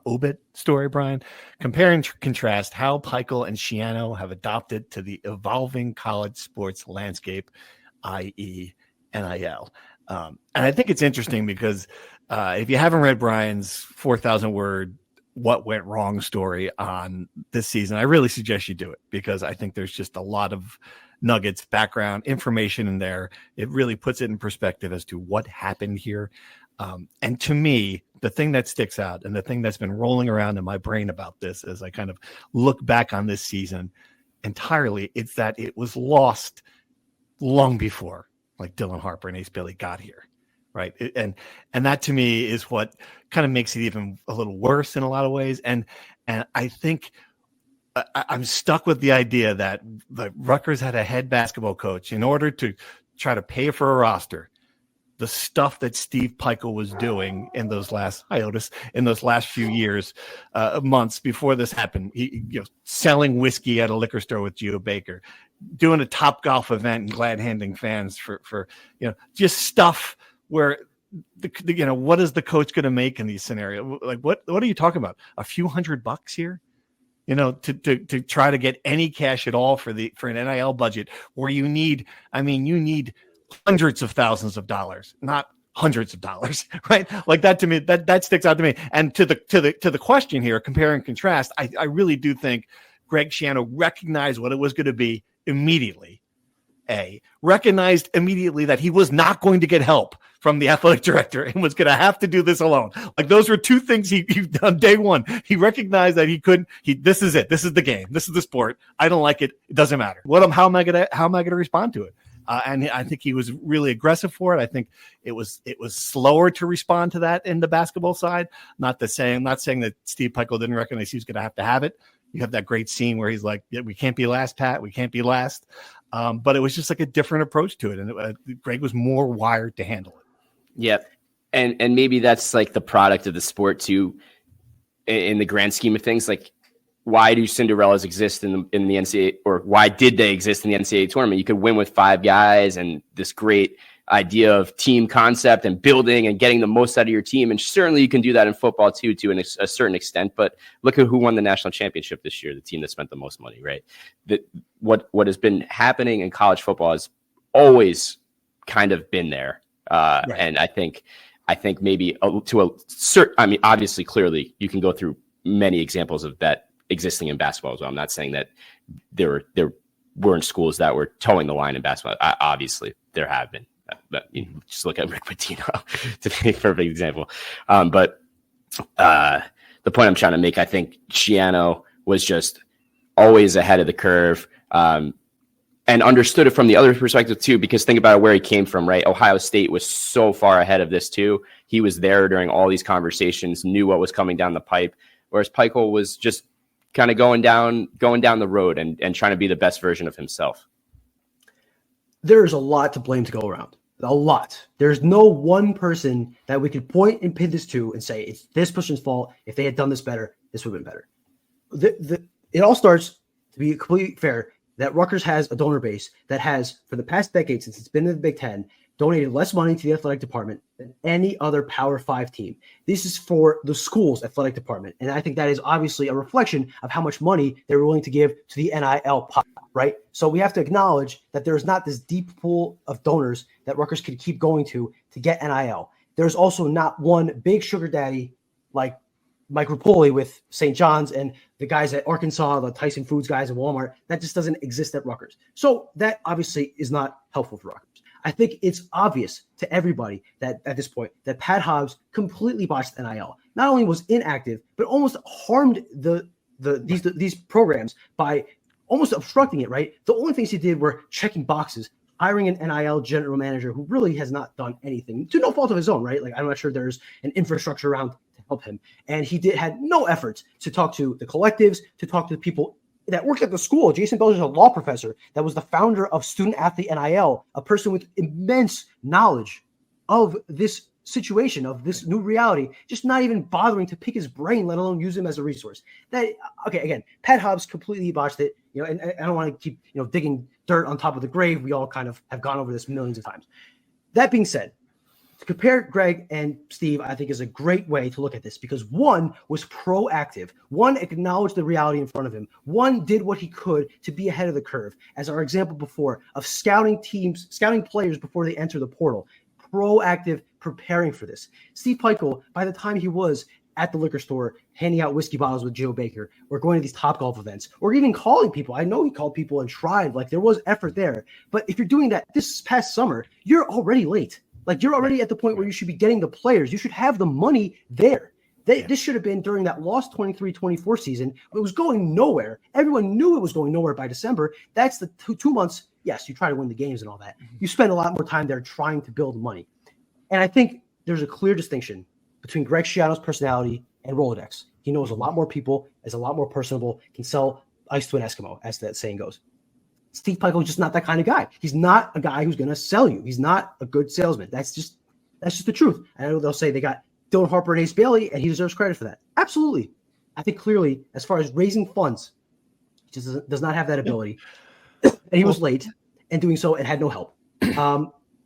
obit story, Brian. Compare and contrast how Pikel and Schiano have adopted to the evolving college sports landscape, i.e. NIL. And I think it's interesting because if you haven't read Brian's 4,000 word what went wrong story on this season, I really suggest you do it because I think there's just a lot of nuggets, background information in there. It really puts it in perspective as to what happened here. And to me, the thing that sticks out and the thing that's been rolling around in my brain about this as I kind of look back on this season entirely, it's that it was lost long before like Dylan Harper and Ace Bailey got here. Right. And that to me is what kind of makes it even a little worse in a lot of ways. And I think I'm stuck with the idea that the Rutgers had a head basketball coach in order to try to pay for a roster. The stuff that Steve Pikel was doing in those last few years, months before this happened, selling whiskey at a liquor store with Geo Baker, doing a Top Golf event and glad handing fans for just stuff where what is the coach going to make in these scenarios? Like, what are you talking about? A few $100 here? To try to get any cash at all for an NIL budget where you need hundreds of thousands of dollars, not hundreds of dollars, right? Like that to me, that sticks out to me. And to the question here, compare and contrast, I really do think Greg Schiano recognized what it was going to be immediately. Recognized immediately that he was not going to get help from the athletic director and was going to have to do this alone. Like those were two things he done day one. He recognized that he couldn't. This is it. This is the game. This is the sport. I don't like it. It doesn't matter. How am I gonna respond to it? And I think he was really aggressive for it. I think it was slower to respond to that in the basketball side. Not saying that Steve Pikiell didn't recognize he was going to have it. You have that great scene where he's like, yeah, we can't be last, Pat. We can't be last. But it was just like a different approach to it. And Greg was more wired to handle it. Yep. And maybe that's like the product of the sport too, in the grand scheme of things. Like, why do Cinderellas exist in the NCAA, or why did they exist in the NCAA tournament? You could win with 5 guys and this great idea of team concept and building and getting the most out of your team. And certainly you can do that in football too, to a certain extent. But look at who won the national championship this year, the team that spent the most money, right? What has been happening in college football has always kind of been there. Right. And I think maybe obviously, clearly you can go through many examples of that existing in basketball as well. I'm not saying that there weren't schools that were towing the line in basketball. Obviously there have been. But just look at Rick Pitino to be a perfect example. But the point I'm trying to make, I think Schiano was just always ahead of the curve, and understood it from the other perspective too, because think about where he came from, right? Ohio State was so far ahead of this too. He was there during all these conversations, knew what was coming down the pipe, whereas Pikiell was just kind of going down the road and trying to be the best version of himself. There's a lot to blame to go around. A lot. There's no one person that we could point and pin this to and say it's this person's fault. If they had done this better, this would have been better. It all starts, to be completely fair, that Rutgers has a donor base that has, for the past decade since it's been in the Big Ten, donated less money to the athletic department than any other Power 5 team. This is for the school's athletic department. And I think that is obviously a reflection of how much money they were willing to give to the NIL pot, right? So we have to acknowledge that there's not this deep pool of donors that Rutgers could keep going to get NIL. There's also not one big sugar daddy like Mike Rapoli with St. John's and the guys at Arkansas, the Tyson Foods guys at Walmart. That just doesn't exist at Rutgers. So that obviously is not helpful for Rutgers. I think it's obvious to everybody that at this point that Pat Hobbs completely botched NIL. Not only was inactive, but almost harmed these programs by almost obstructing it, right? The only things he did were checking boxes, hiring an NIL general manager who really has not done anything to no fault of his own, right? Like, I'm not sure there's an infrastructure around to help him. And he had no efforts to talk to the collectives, to talk to the people that worked at the school. Jason Belcher is a law professor that was the founder of Student Athlete NIL, a person with immense knowledge of this situation, of this new reality, just not even bothering to pick his brain, let alone use him as a resource. Again, Pat Hobbs completely botched it, and I don't want to keep, digging dirt on top of the grave. We all kind of have gone over this millions of times. That being said, to compare Greg and Steve, I think is a great way to look at this, because one was proactive. One acknowledged the reality in front of him. One did what he could to be ahead of the curve, as our example before of scouting players before they enter the portal. Proactive, preparing for this. Steve Pikiell, by the time he was at the liquor store handing out whiskey bottles with Joe Baker, or going to these Topgolf events, or even calling people. I know he called people and tried. Like, there was effort there. But if you're doing that this past summer, you're already late. Like, you're already at the point where you should be getting the players. You should have the money there. This should have been during that lost 23-24 season. It was going nowhere. Everyone knew it was going nowhere by December. That's the 2 months. Yes, you try to win the games and all that. You spend a lot more time there trying to build money. And I think there's a clear distinction between Greg Schiano's personality and Rolodex. He knows a lot more people, is a lot more personable, can sell ice to an Eskimo, as that saying goes. Steve Pikiell is just not that kind of guy. He's not a guy who's going to sell you. He's not a good salesman. That's just the truth. I know they'll say they got Dylan Harper and Ace Bailey, and he deserves credit for that. Absolutely. I think clearly, as far as raising funds, he just does not have that ability. And he was late, and doing so, and had no help.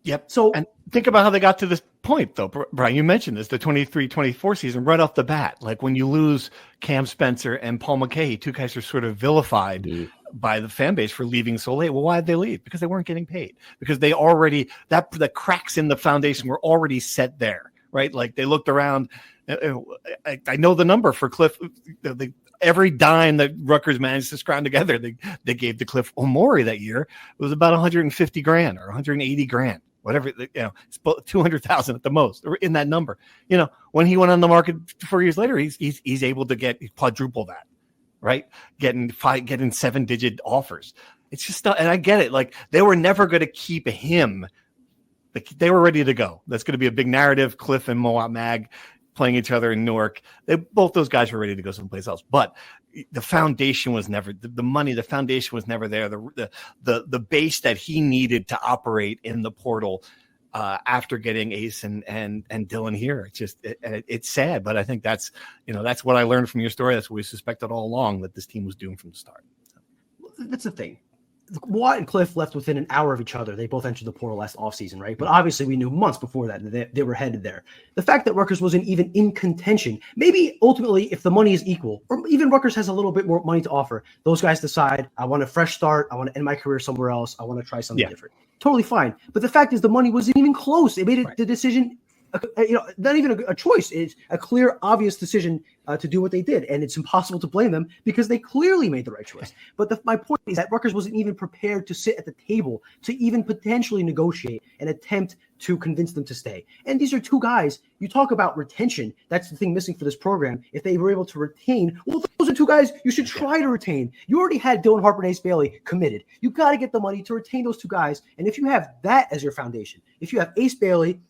Yep. So, and think about how they got to this point, though, Brian, you mentioned this, the 23-24 season right off the bat. Like when you lose Cam Spencer and Paul McKay, two guys are sort of vilified by the fan base for leaving so late. Well, why did they leave? Because they weren't getting paid. Because they already, the cracks in the foundation were already set there, right? Like they looked around. I know the number for Cliff. Every dime that Rutgers managed to scrounge together, they gave to Cliff Omori that year. It was about $150,000 or $180,000. Whatever, it's 200,000 at the most, or in that number. When he went on the market 4 years later, he's able to get quadruple that, right? Getting 7-digit offers. It's just, and I get it. Like they were never going to keep him. Like they were ready to go. That's going to be a big narrative. Cliff and Moat Mag playing each other in Newark. Both those guys were ready to go someplace else, but the foundation was never the money. The foundation was never there. The base that he needed to operate in the portal after getting Ace and Dylan here. It's sad, but I think that's what I learned from your story. That's what we suspected all along, that this team was doomed from the start. That's the thing. Watt and Cliff left within an hour of each other. They both entered the portal last offseason, right? But obviously we knew months before that they were headed there. The fact that Rutgers wasn't even in contention, maybe ultimately if the money is equal, or even Rutgers has a little bit more money to offer, those guys decide, I want a fresh start, I want to end my career somewhere else, I want to try something different. Totally fine. But the fact is the money wasn't even close. It made the decision, not even a choice. It's a clear, obvious decision to do what they did. And it's impossible to blame them because they clearly made the right choice. But my point is that Rutgers wasn't even prepared to sit at the table to even potentially negotiate and attempt to convince them to stay. And these are two guys, you talk about retention. That's the thing missing for this program. If they were able to retain, well, those are two guys you should try to retain. You already had Dylan Harper and Ace Bailey committed. You got to get the money to retain those two guys. And if you have that as your foundation, if you have Ace Bailey,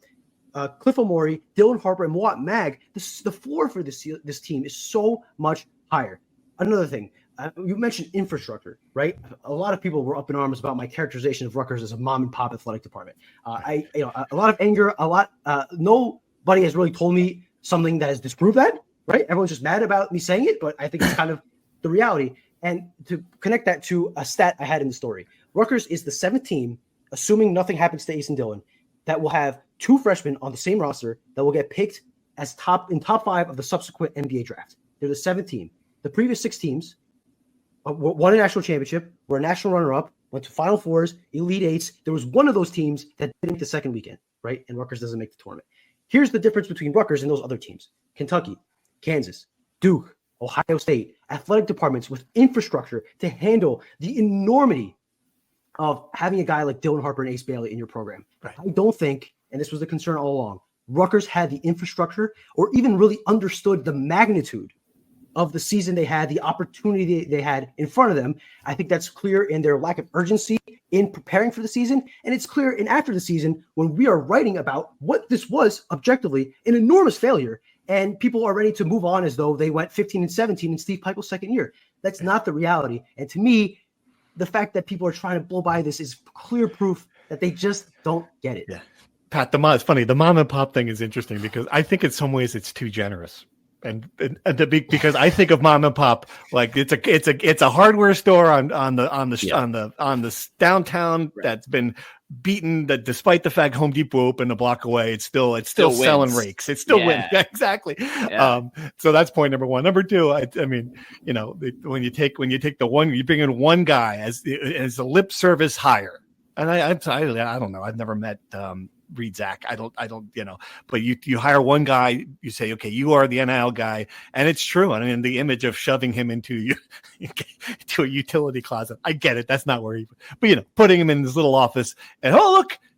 Cliff Omori, Dylan Harper, and Moat Mag, the floor for this team is so much higher. Another thing, you mentioned infrastructure, right? A lot of people were up in arms about my characterization of Rutgers as a mom and pop athletic department. A lot of anger, nobody has really told me something that has disproved that, right? Everyone's just mad about me saying it, but I think it's kind of the reality. And to connect that to a stat I had in the story, Rutgers is the 7th team, assuming nothing happens to Ace and Dylan, that will have 2 freshmen on the same roster that will get picked as top 5 of the subsequent NBA draft. They're the 7th team. The previous 6 teams won a national championship, were a national runner-up, went to Final Fours, Elite Eights. There was one of those teams that didn't make the second weekend, right? And Rutgers doesn't make the tournament. Here's the difference between Rutgers and those other teams. Kentucky, Kansas, Duke, Ohio State, athletic departments with infrastructure to handle the enormity of having a guy like Dylan Harper and Ace Bailey in your program. Right. I don't think, and this was the concern all along, Rutgers had the infrastructure or even really understood the magnitude of the season they had, the opportunity they had in front of them. I think that's clear in their lack of urgency in preparing for the season. And it's clear in after the season when we are writing about what this was objectively an enormous failure. And people are ready to move on as though they went 15-17 in Steve Pikiell's second year. That's not the reality. And to me, the fact that people are trying to blow by this is clear proof that they just don't get it. Yeah. Pat, it's funny. The mom and pop thing is interesting because I think in some ways it's too generous. And because I think of mom and pop like it's a hardware store on the downtown that's been beaten, that despite the fact Home Depot opened a block away, it's still selling rakes. It still wins. Exactly. Yeah. So that's point number one. Number two, I mean, when you take the one, you bring in one guy as a lip service hire, and I don't know. I've never met Reed Zach. I don't, but you hire one guy, you say, okay, you are the NIL guy. And it's true. I mean, the image of shoving him into a utility closet. I get it. That's not where but putting him in this little office and,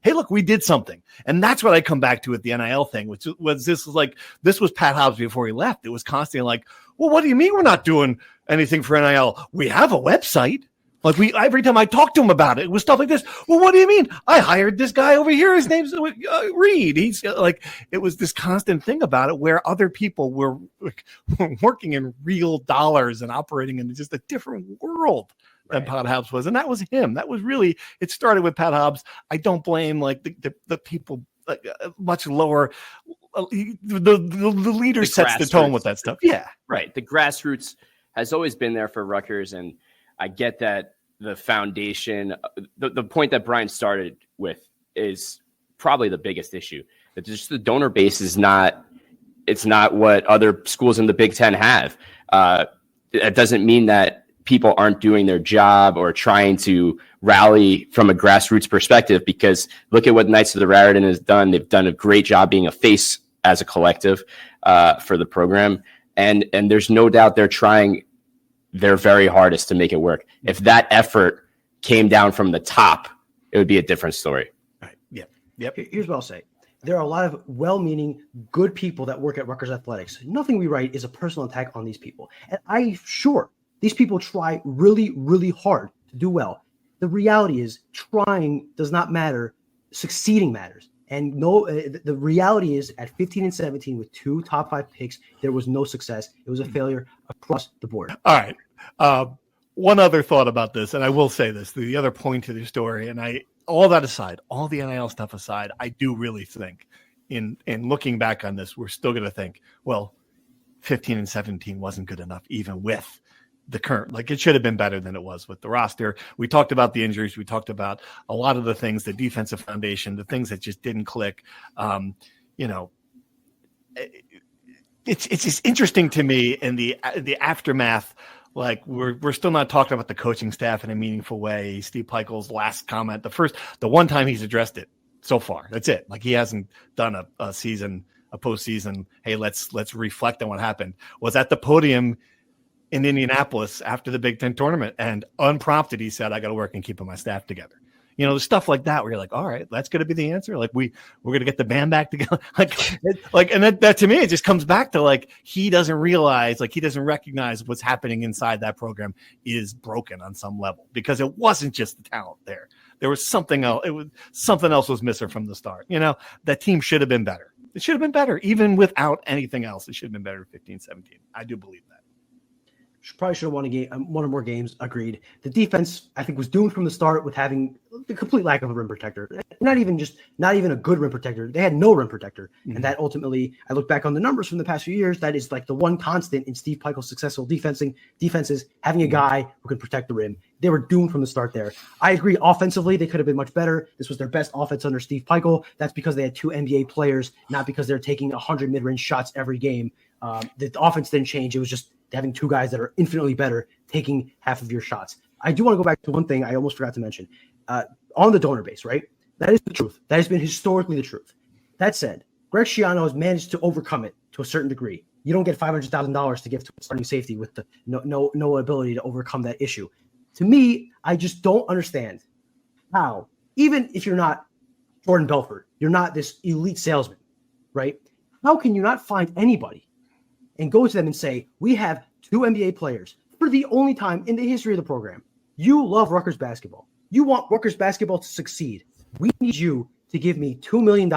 hey, look, we did something. And that's what I come back to with the NIL thing, which was, this was Pat Hobbs before he left. It was constantly like, well, what do you mean we're not doing anything for NIL? We have a website. Like every time I talked to him about it, it was stuff like this. Well, what do you mean? I hired this guy over here. His name's Reed. He's it was this constant thing about it where other people were working in real dollars and operating in just a different world than Pat Hobbs was. And that was him. That was really, it started with Pat Hobbs. I don't blame the people much lower. The leader sets the tone with that stuff. Yeah. Right. The grassroots has always been there for Rutgers, and I get that the foundation, the point that Brian started with is probably the biggest issue. It's just the donor base is not what other schools in the Big Ten have. It doesn't mean that people aren't doing their job or trying to rally from a grassroots perspective, because look at what Knights of the Raritan has done. They've done a great job being a face as a collective for the program. And there's no doubt they're trying their very hardest to make it work. If that effort came down from the top, it would be a different story. Right. Yep. Here's what I'll say. There are a lot of well-meaning, good people that work at Rutgers Athletics. Nothing we write is a personal attack on these people. And I'm sure these people try really, really hard to do well. The reality is trying does not matter. Succeeding matters. And the reality is at 15 and 17 with 2 top 5 picks, there was no success. It was a failure across the board. All right. One other thought about this, and I will say this, the other point to the story, and all that aside, all the NIL stuff aside, I do really think in looking back on this, we're still going to think, well, 15 and 17 wasn't good enough, even with the current, like it should have been better than it was with the roster. We talked about the injuries. We talked about a lot of the things, the defensive foundation, the things that just didn't click. It's just interesting to me in the aftermath. Like we're still not talking about the coaching staff in a meaningful way. Steve Pikiell's last comment, the one time he's addressed it so far, that's it. Like he hasn't done a postseason. Hey, let's reflect on what happened. Was at the podium in Indianapolis after the Big Ten tournament, and unprompted, he said, I got to work on keeping my staff together. The stuff like that where you're like, all right, that's going to be the answer. Like we're going to get the band back together. And that to me, it just comes back to like, he doesn't realize, like he doesn't recognize what's happening inside that program is broken on some level, because it wasn't just the talent there. There was something else. Something else was missing from the start. That team should have been better. It should have been better, even without anything else. It should have been better 15-17. I do believe that. Probably should have won a game, one or more games. Agreed. The defense, I think, was doomed from the start with having the complete lack of a rim protector. Not even a good rim protector. They had no rim protector, and that ultimately, I look back on the numbers from the past few years. That is like the one constant in Steve Pikiell's successful defenses, having a guy who can protect the rim. They were doomed from the start there. I agree. Offensively, they could have been much better. This was their best offense under Steve Pikiell. That's because they had 2 NBA players, not because they're taking 100 mid-range shots every game. The offense didn't change. It was just having 2 guys that are infinitely better taking half of your shots. I do want to go back to one thing I almost forgot to mention. On the donor base, right? That is the truth. That has been historically the truth. That said, Greg Schiano has managed to overcome it to a certain degree. You don't get $500,000 to give to a starting safety with the no ability to overcome that issue. To me, I just don't understand how, even if you're not Jordan Belfort, you're not this elite salesman, right? How can you not find anybody and go to them and say, we have 2 NBA players for the only time in the history of the program. You love Rutgers basketball. You want Rutgers basketball to succeed. We need you to give me $2 million,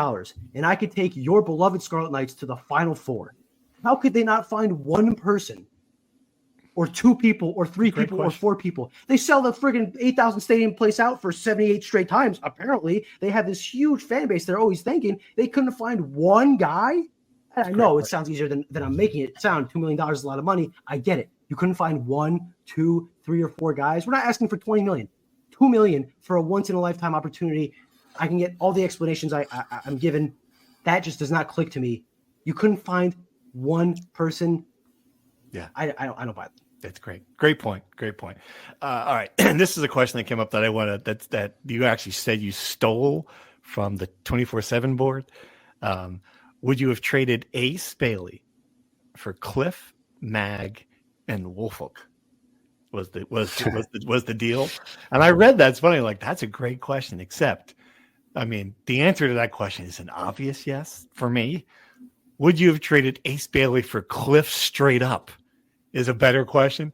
and I could take your beloved Scarlet Knights to the Final Four. How could they not find one person or 2 people or 3 people or 4 people? They sell the friggin' 8,000 stadium place out for 78 straight times. Apparently, they have this huge fan base. They're always thinking they couldn't find one guy. I know it sounds easier than I'm making it sound. $2 million is a lot of money. I get it. You couldn't find 1, 2, 3, or 4 guys. We're not asking for $20 million. $2 million for a once-in-a-lifetime opportunity. I can get all the explanations I'm given. That just does not click to me. You couldn't find one person. Yeah, I don't buy that. That's great. Great point. All right, and this is a question that came up that I wanted. That you actually said you stole from the 24/7 board. Would you have traded Ace Bailey for Cliff, Mag, and Woolfolk? Was the deal? And I read that. It's funny. Like, that's a great question. Except, I mean, the answer to that question is an obvious yes for me. Would you have traded Ace Bailey for Cliff straight up? Is a better question.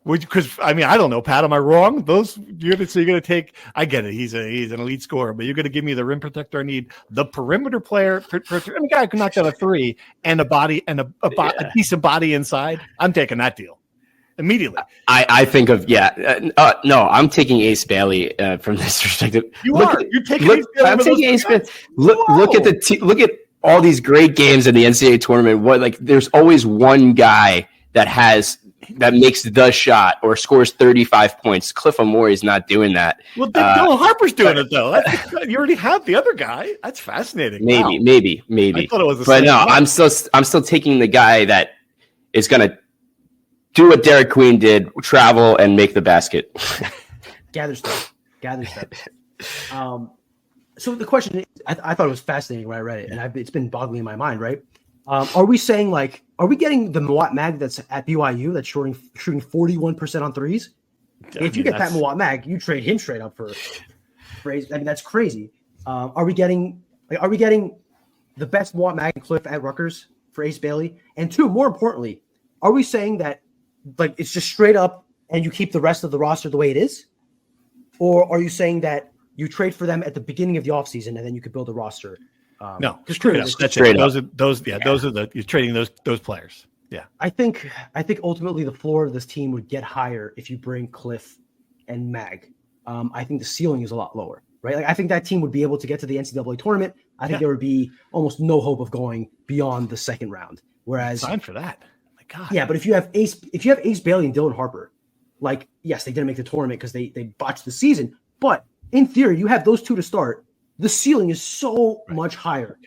Because I mean, I don't know, Pat. Am I wrong? You're going to take. I get it. He's an elite scorer, but you're going to give me the rim protector I need, the perimeter player, and a guy who can knock down a 3 and a body and a decent body inside. I'm taking that deal immediately. I think of no. I'm taking Ace Bailey from this perspective. You're taking Ace Bailey. I'm taking Ace Bailey. Look at look at all these great games in the NCAA tournament. There's always one guy that has that makes the shot or scores 35 points. Cliff Amore is not doing that. Well, Dylan Harper's doing it though. You already have the other guy. That's fascinating. Maybe. I thought it was but no, I'm still taking the guy that is going to do what Derek Queen did, travel and make the basket. Gather steps. So the question is, I thought it was fascinating when I read it, and it's been boggling in my mind, right? Are we saying are we getting the Mawat Mag that's at BYU that's shooting 41% on threes? If you get that Mawat Mag, you trade him straight up for I mean, that's crazy. Are we getting the best Mawat Mag and Cliff at Rutgers for Ace Bailey? And two, more importantly, are we saying that it's just straight up and you keep the rest of the roster the way it is? Or are you saying that you trade for them at the beginning of the offseason and then you could build a roster? No, just true. That's it. Those are you're trading those players. Yeah. I think ultimately the floor of this team would get higher if you bring Cliff and Mag. I think the ceiling is a lot lower, right? I think that team would be able to get to the NCAA tournament. I think there would be almost no hope of going beyond the second round. Whereas sign for that. My God. Yeah, but if you have Ace Bailey and Dylan Harper, yes, they didn't make the tournament because they botched the season. But in theory, you have those two to start. The ceiling is so much higher.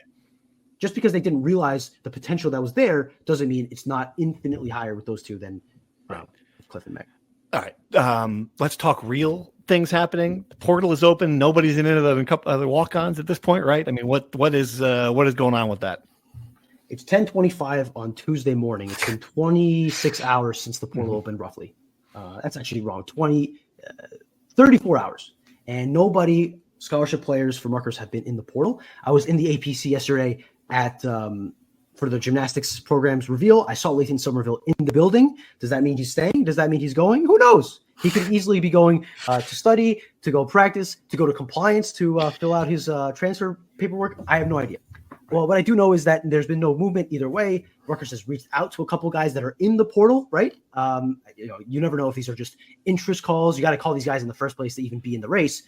Just because they didn't realize the potential that was there doesn't mean it's not infinitely higher with those two than Cliff and Meg. All right. Let's talk real things happening. The portal is open. Nobody's in it other than a couple other walk-ons at this point, right? I mean, what is going on with that? It's 10:25 on Tuesday morning. It's been 26 hours since the portal opened, roughly. That's actually wrong. 34 hours. And nobody, scholarship players for Rutgers, have been in the portal. I was in the APC yesterday for the gymnastics programs reveal. I saw Lathan Somerville in the building. Does that mean he's staying? Does that mean he's going? Who knows? He could easily be going to study, to go practice, to go to compliance, to fill out his transfer paperwork. I have no idea. Well, what I do know is that there's been no movement either way. Rutgers has reached out to a couple guys that are in the portal, right? You never know if these are just interest calls. You got to call these guys in the first place to even be in the race.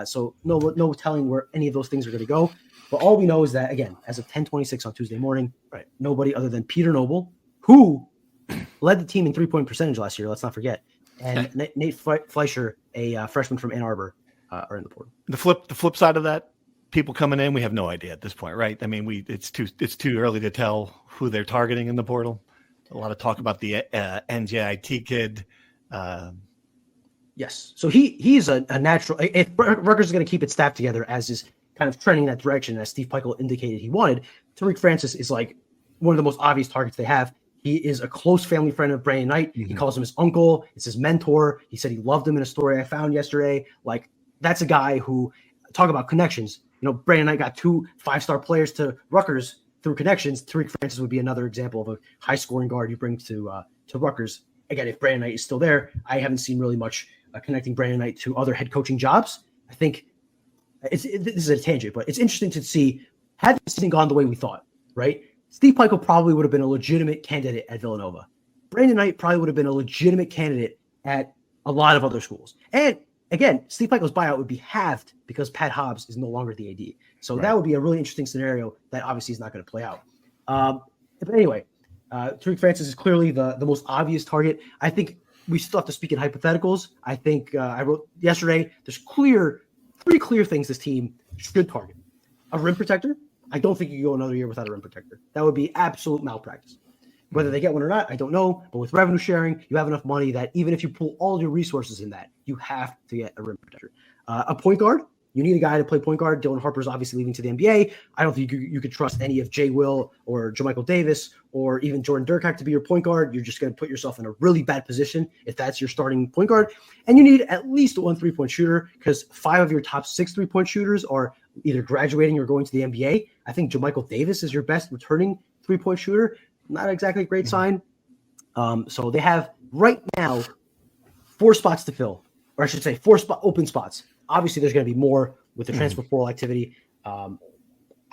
So no telling where any of those things are going to go. But all we know is that, again, as of 10:26 on Tuesday morning, nobody other than Peter Noble, who led the team in three-point percentage last year, let's not forget, and Nate Fleischer, a freshman from Ann Arbor, are in the portal. The flip side of that, people coming in, we have no idea at this point, right? I mean, it's too early to tell who they're targeting in the portal. A lot of talk about the NJIT kid. Yes, so he's a natural. If Rutgers is going to keep its staff together, as is kind of trending in that direction, as Steve Peichel indicated he wanted, Tariq Francis is like one of the most obvious targets they have. He is a close family friend of Brandon Knight. Mm-hmm. He calls him his uncle. It's his mentor. He said he loved him in a story I found yesterday. Like, that's a guy who, talk about connections. Brandon Knight got 2 5-star players to Rutgers through connections. Tariq Francis would be another example of a high-scoring guard you bring to Rutgers. Again, if Brandon Knight is still there, I haven't seen really much connecting Brandon Knight to other head coaching jobs. I think this is a tangent, but it's interesting to see, had this season gone the way we thought, right? Steve Peichel probably would have been a legitimate candidate at Villanova. Brandon Knight probably would have been a legitimate candidate at a lot of other schools. And again, Steve Peichel's buyout would be halved because Pat Hobbs is no longer the AD. So that would be a really interesting scenario that obviously is not going to play out. But anyway, Tariq Francis is clearly the most obvious target. I think we still have to speak in hypotheticals. I think I wrote yesterday, there's 3 clear things this team should target. A rim protector. I don't think you can go another year without a rim protector. That would be absolute malpractice. Whether they get one or not, I don't know. But with revenue sharing, you have enough money that even if you pull all your resources in that, you have to get a rim protector. A point guard. You need a guy to play point guard. Dylan Harper's obviously leaving to the NBA. I don't think you could trust any of Jay Will or JaMychal Davis or even Jordan Durkak to be your point guard. You're just going to put yourself in a really bad position if that's your starting point guard. And you need at least 1 3-point shooter because 5 of your top 6 3-point shooters are either graduating or going to the NBA. I think JaMychal Davis is your best returning 3-point shooter. Not exactly a great sign. So they have right now 4 spots to fill, or I should say 4 open spots. Obviously, there's going to be more with the transfer portal activity. I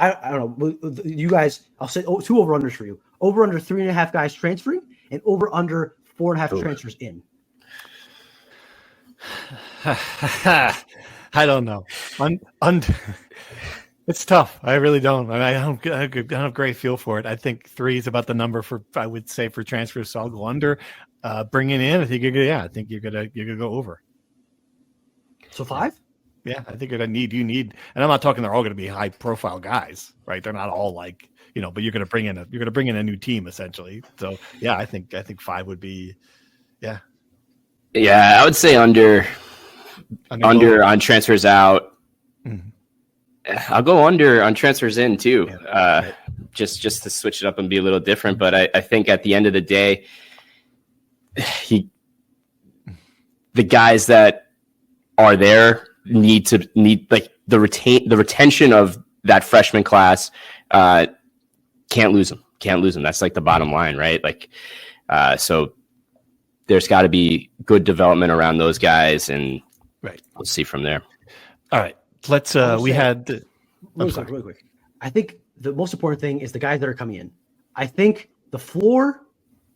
don't know. You guys, I'll say 2 over-unders for you. Over under 3.5 guys transferring and over under 4.5 transfers in. I don't know. It's tough. I really don't. I don't have a great feel for it. I think 3 is about the number for, I would say, for transfers. So I'll go under. bringing in, I think you're gonna go over. So 5? Yeah, I think you need, and I'm not talking they're all going to be high profile guys, right? They're not all like, but you're going to bring in a new team essentially. So yeah, I think 5 would be, yeah. Yeah, I would say under on transfers out. Mm-hmm. I'll go under on transfers in too. Yeah, right. Just to switch it up and be a little different. But I think at the end of the day, the guys that are there need like the retention of that freshman class. Can't lose them. That's like the bottom line, right? Like, so there's got to be good development around those guys, and right. We'll see from there. All right, let's. We had really quick. I think the most important thing is the guys that are coming in. I think the floor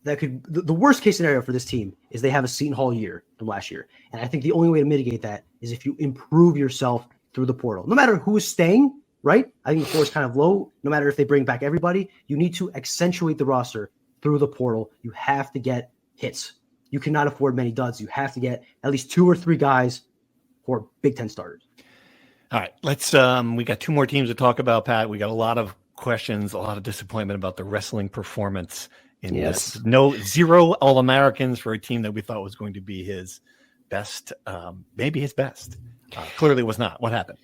that the worst case scenario for this team is they have a Seton Hall year from last year, and I think the only way to mitigate that is if you improve yourself through the portal. No matter who is staying, right? I think the floor is kind of low. No matter if they bring back everybody, you need to accentuate the roster through the portal. You have to get hits. You cannot afford many duds. You have to get at least 2 or 3 guys who are Big Ten starters. All right, let's. We got 2 more teams to talk about, Pat. We got a lot of questions, a lot of disappointment about the wrestling performance. Yes. Zero All-Americans for a team that we thought was going to be his best, maybe his best. Clearly was not. What happened?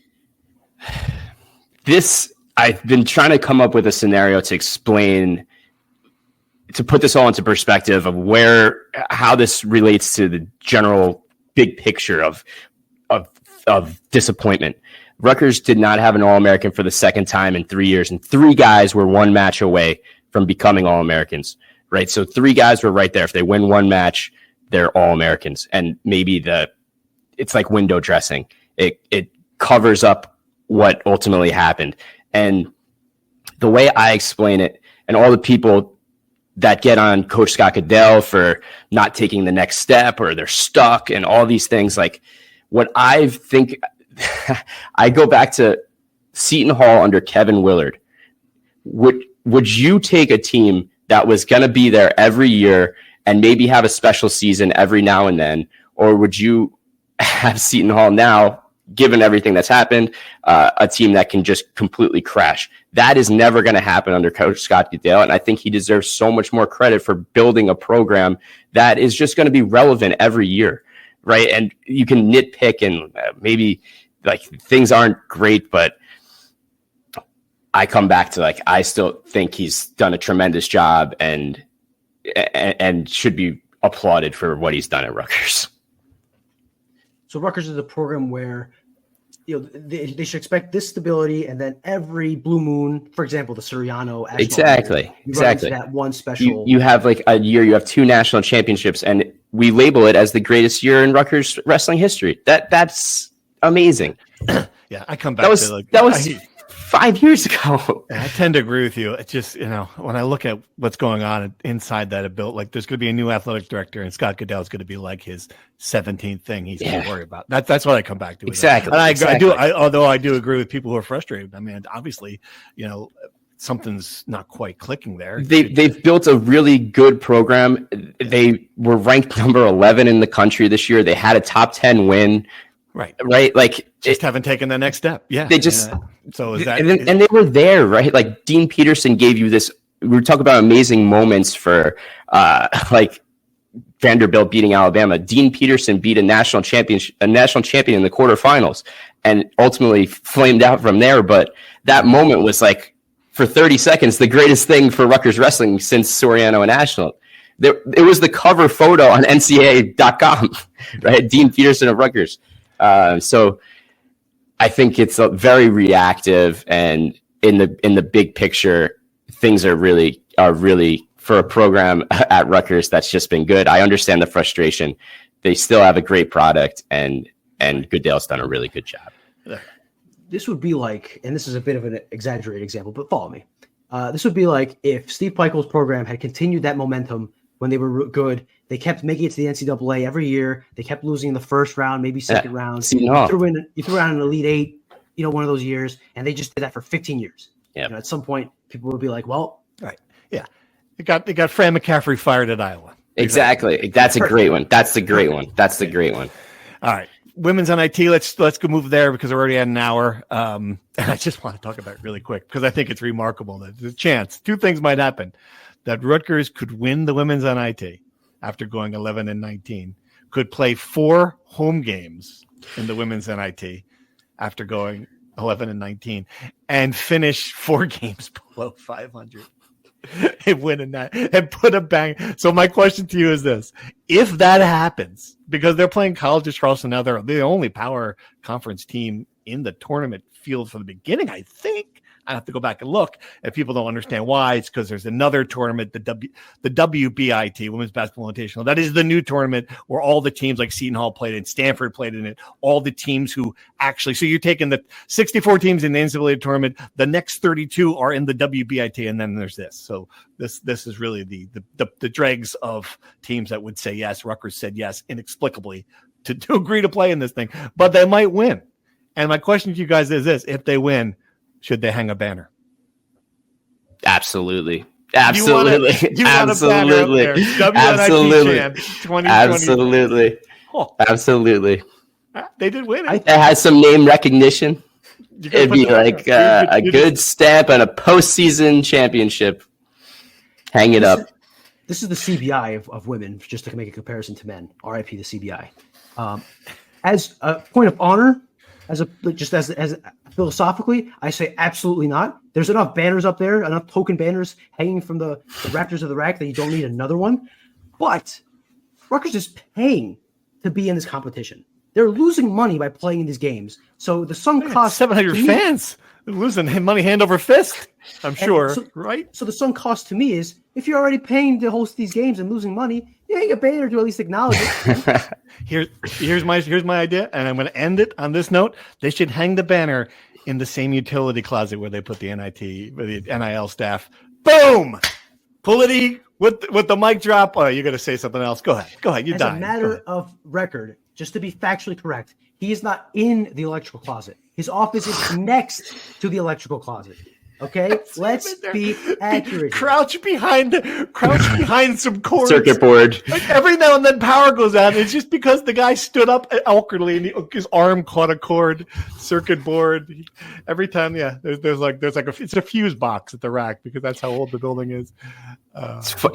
I've been trying to come up with a scenario to explain, to put this all into perspective of how this relates to the general big picture of disappointment. Rutgers did not have an All-American for the second time in 3 years, and 3 guys were 1 match away from becoming All-Americans, right? So 3 guys were right there. If they win 1 match, they're All-Americans. And maybe it's like window dressing. It covers up what ultimately happened. And the way I explain it, and all the people that get on Coach Scott Goodell for not taking the next step, or they're stuck and all these things, like what I think, I go back to Seton Hall under Kevin Willard. Would you take a team that was going to be there every year and maybe have a special season every now and then, or would you have Seton Hall now, given everything that's happened, a team that can just completely crash? That is never going to happen under Coach Scott Goodell, and I think he deserves so much more credit for building a program that is just going to be relevant every year, right? And you can nitpick and maybe like things aren't great, but I come back to I still think he's done a tremendous job and should be applauded for what he's done at Rutgers. So Rutgers is a program where they should expect this stability, and then every blue moon, for example, the Schiano. Exactly. That one special. You have a year. You have 2 national championships, and we label it as the greatest year in Rutgers wrestling history. That's amazing. Yeah, I come back that was 5 years ago. I tend to agree with you. It's just, when I look at what's going on inside that built, there's going to be a new athletic director, and Scott Goodell is going to be like his 17th thing he's going to worry about. That's what I come back to. Exactly. And I do, although I do agree with people who are frustrated. I mean, obviously, something's not quite clicking there. They've built a really good program. They were ranked number 11 in the country this year. They had a top 10 win. Right. Just haven't taken the next step. Yeah. They just, so is that, and they were there, right? Like Dean Peterson gave you this, we were talking about amazing moments for, Vanderbilt beating Alabama. Dean Peterson beat a national champion in the quarterfinals, and ultimately flamed out from there. But that moment was for 30 seconds, the greatest thing for Rutgers wrestling since Soriano and Ashland. It was the cover photo on NJ.com, right? Dean Peterson of Rutgers. So I think it's very reactive, and in the big picture, things are really for a program at Rutgers that's just been good. I understand the frustration. They still have a great product, and Goodell's done a really good job. This would be and this is a bit of an exaggerated example, but follow me. This would be like if Steve Pikiell's program had continued that momentum when they were good. They kept making it to the NCAA every year. They kept losing in the first round, maybe second round. You threw out an Elite Eight, one of those years, and they just did that for 15 years. Yeah. At some point, people would be like, well. Right. Yeah. They got Fran McCaffrey fired at Iowa. Exactly. That's a great one. That's the great one. That's the great one. All right. Women's NIT. Let's go move there because we're already at an hour. And I just want to talk about it really quick because I think it's remarkable that there's a chance 2 things might happen: that Rutgers could win the women's NIT after going 11-19, could play 4 home games in the women's NIT after going 11-19, and finish 4 games below 500. And winning that and put a bang. So my question to you is this: if that happens, because they're playing College of Charleston now, they're the only power conference team in the tournament field from the beginning, I think. I have to go back and look. If people don't understand why, it's because there's another tournament, the WBIT, Women's Basketball Invitational. That is the new tournament where all the teams like Seton Hall played in, Stanford played in it, all the teams who actually, so you're taking the 64 teams in the NCAA tournament, the next 32 are in the WBIT, and then there's this. So this is really the dregs of teams that would say yes. Rutgers said yes inexplicably to agree to play in this thing, but they might win. And my question to you guys is this: if they win, should they hang a banner? Absolutely. Absolutely. You Absolutely. Absolutely. Absolutely. Oh. Absolutely. They did win it. It has some name recognition. It'd be like a good stamp on a postseason championship. Hang it up. This is the CBI of women, just to make a comparison to men. RIP the CBI. As a point of honor, as philosophically, I say absolutely not. There's enough banners up there, enough token banners hanging from the rafters of the rack that you don't need another one. But Rutgers is paying to be in this competition. They're losing money by playing in these games. So the sunk cost 700 fans. They're losing money hand over fist, I'm sure, right? So the sunk cost to me is, if you're already paying to host these games and losing money, you ain't a banner to at least acknowledge it. Here's my idea, and I'm going to end it on this note. They should hang the banner in the same utility closet where they put the NIT, or the NIL staff. Boom! Politi with the mic drop. Oh, you're going to say something else. Go ahead. You die. As a matter of record, just to be factually correct, he is not in the electrical closet. His office is next to the electrical closet. Okay, let's be accurate. Crouch behind some cords. Circuit board. Like every now and then, power goes out. It's just because the guy stood up awkwardly and his arm caught a cord. Circuit board. Every time, yeah. There's it's a fuse box at the rack because that's how old the building is.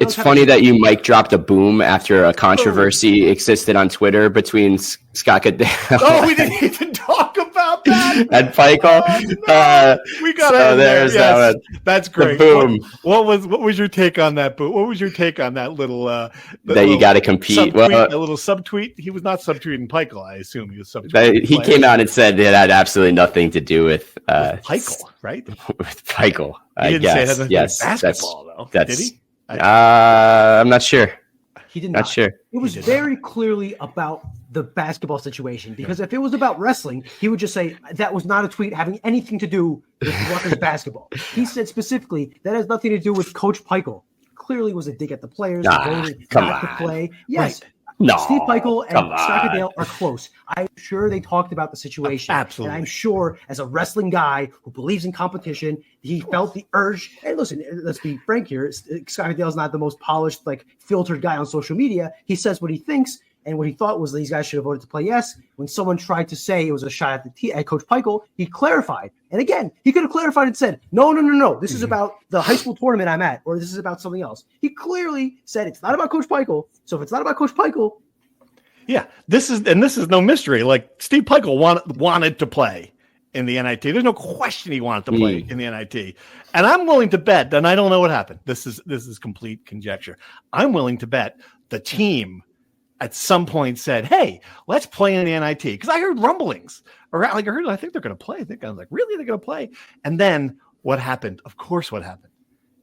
It's funny that you mic dropped a boom after a controversy existed on Twitter between Scott Goodale. Oh, we didn't even talk about that. And Pikel. No. We got to end there. Yes, that's great. Boom. What was your take on that, Boo? What was your take on that little that you got to compete? A little subtweet. He was not subtweeting Pikel. I assume he was subtweeting. He came out and said it had absolutely nothing to do with Pikel, right? With Pikel. He didn't say it had nothing to do with basketball, though. Did he? I'm not sure. He did not. Not sure. It was very clearly about the basketball situation, because if it was about wrestling, he would just say that was not a tweet having anything to do with Rutgers basketball. He said specifically that has nothing to do with Coach Pikel. Clearly was a dig at the players who voted not to play. Yes. Right. No, Steve Pikel and Scott Goodale are close. I'm sure they talked about the situation. Absolutely. And I'm sure, as a wrestling guy who believes in competition, he felt the urge. And listen, let's be frank here. Scott Goodale's not the most polished, filtered guy on social media. He says what he thinks. And what he thought was these guys should have voted to play yes. When someone tried to say it was a shot at Coach Pikel, he clarified. And again, he could have clarified and said, no. This is about the high school tournament I'm at, or this is about something else. He clearly said it's not about Coach Pikel. So if it's not about Coach Pikel. Yeah, this is no mystery. Like, Steve Pikel wanted to play in the NIT. There's no question he wanted to play in the NIT. And I'm willing to bet, and I don't know what happened. This is complete conjecture. I'm willing to bet the team at some point said, hey, let's play in the NIT. Because I heard rumblings around, I think they're going to play. I was like, really? They're going to play? And then what happened? Of course, what happened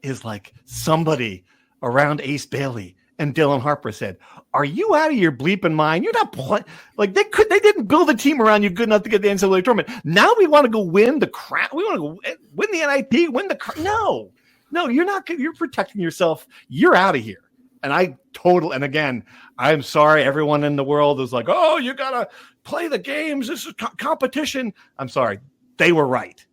is somebody around Ace Bailey and Dylan Harper said, are you out of your bleeping mind? You're not playing. They didn't build a team around you good enough to get the NCAA tournament. Now we want to go win the crown. We want to go win the NIT, win the crown. No, you're not. You're protecting yourself. You're out of here. And again, I'm sorry, everyone in the world is like, oh, you got to play the games. This is competition. I'm sorry. They were right.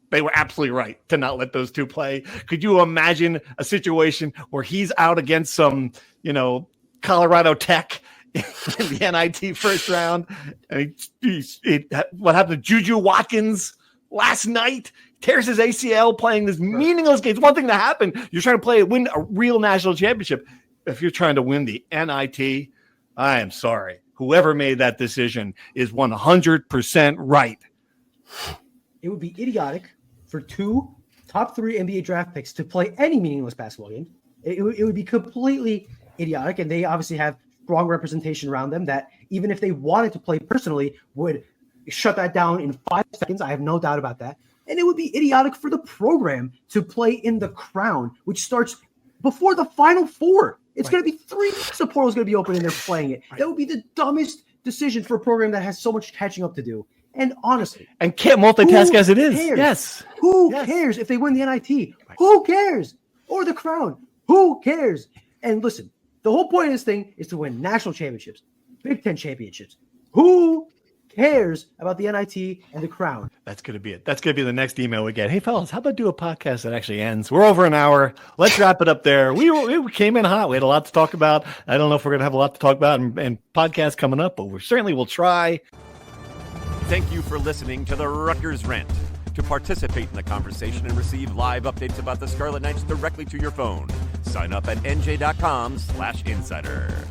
They were absolutely right to not let those two play. Could you imagine a situation where he's out against some, Colorado Tech in the NIT first round. What happened to Juju Watkins last night? Tears his ACL playing this meaningless game. It's one thing to happen. You're trying to win a real national championship. If you're trying to win the NIT, I am sorry. Whoever made that decision is 100% right. It would be idiotic for 2 top 3 NBA draft picks to play any meaningless basketball game. It would be completely idiotic, and they obviously have strong representation around them that even if they wanted to play personally, would shut that down in 5 seconds. I have no doubt about that. And it would be idiotic for the program to play in the Crown, which starts before the Final Four. It's going to be 3 weeks the portal is going to be open and they're playing it. That would be the dumbest decision for a program that has so much catching up to do. And honestly, and can't multitask as it is. Cares? Yes. Who cares if they win the NIT? Who cares? Or the Crown? Who cares? And listen, the whole point of this thing is to win national championships, Big Ten championships. Who cares about the NIT and the Crown? That's going to be it. That's going to be the next email we get. Hey, fellas, how about do a podcast that actually ends? We're over an hour. Let's wrap it up there. We came in hot. We had a lot to talk about. I don't know if we're going to have a lot to talk about and podcasts coming up, but we certainly will try. Thank you for listening to the Rutgers Rant. To participate in the conversation and receive live updates about the Scarlet Knights directly to your phone, sign up at NJ.com/insider.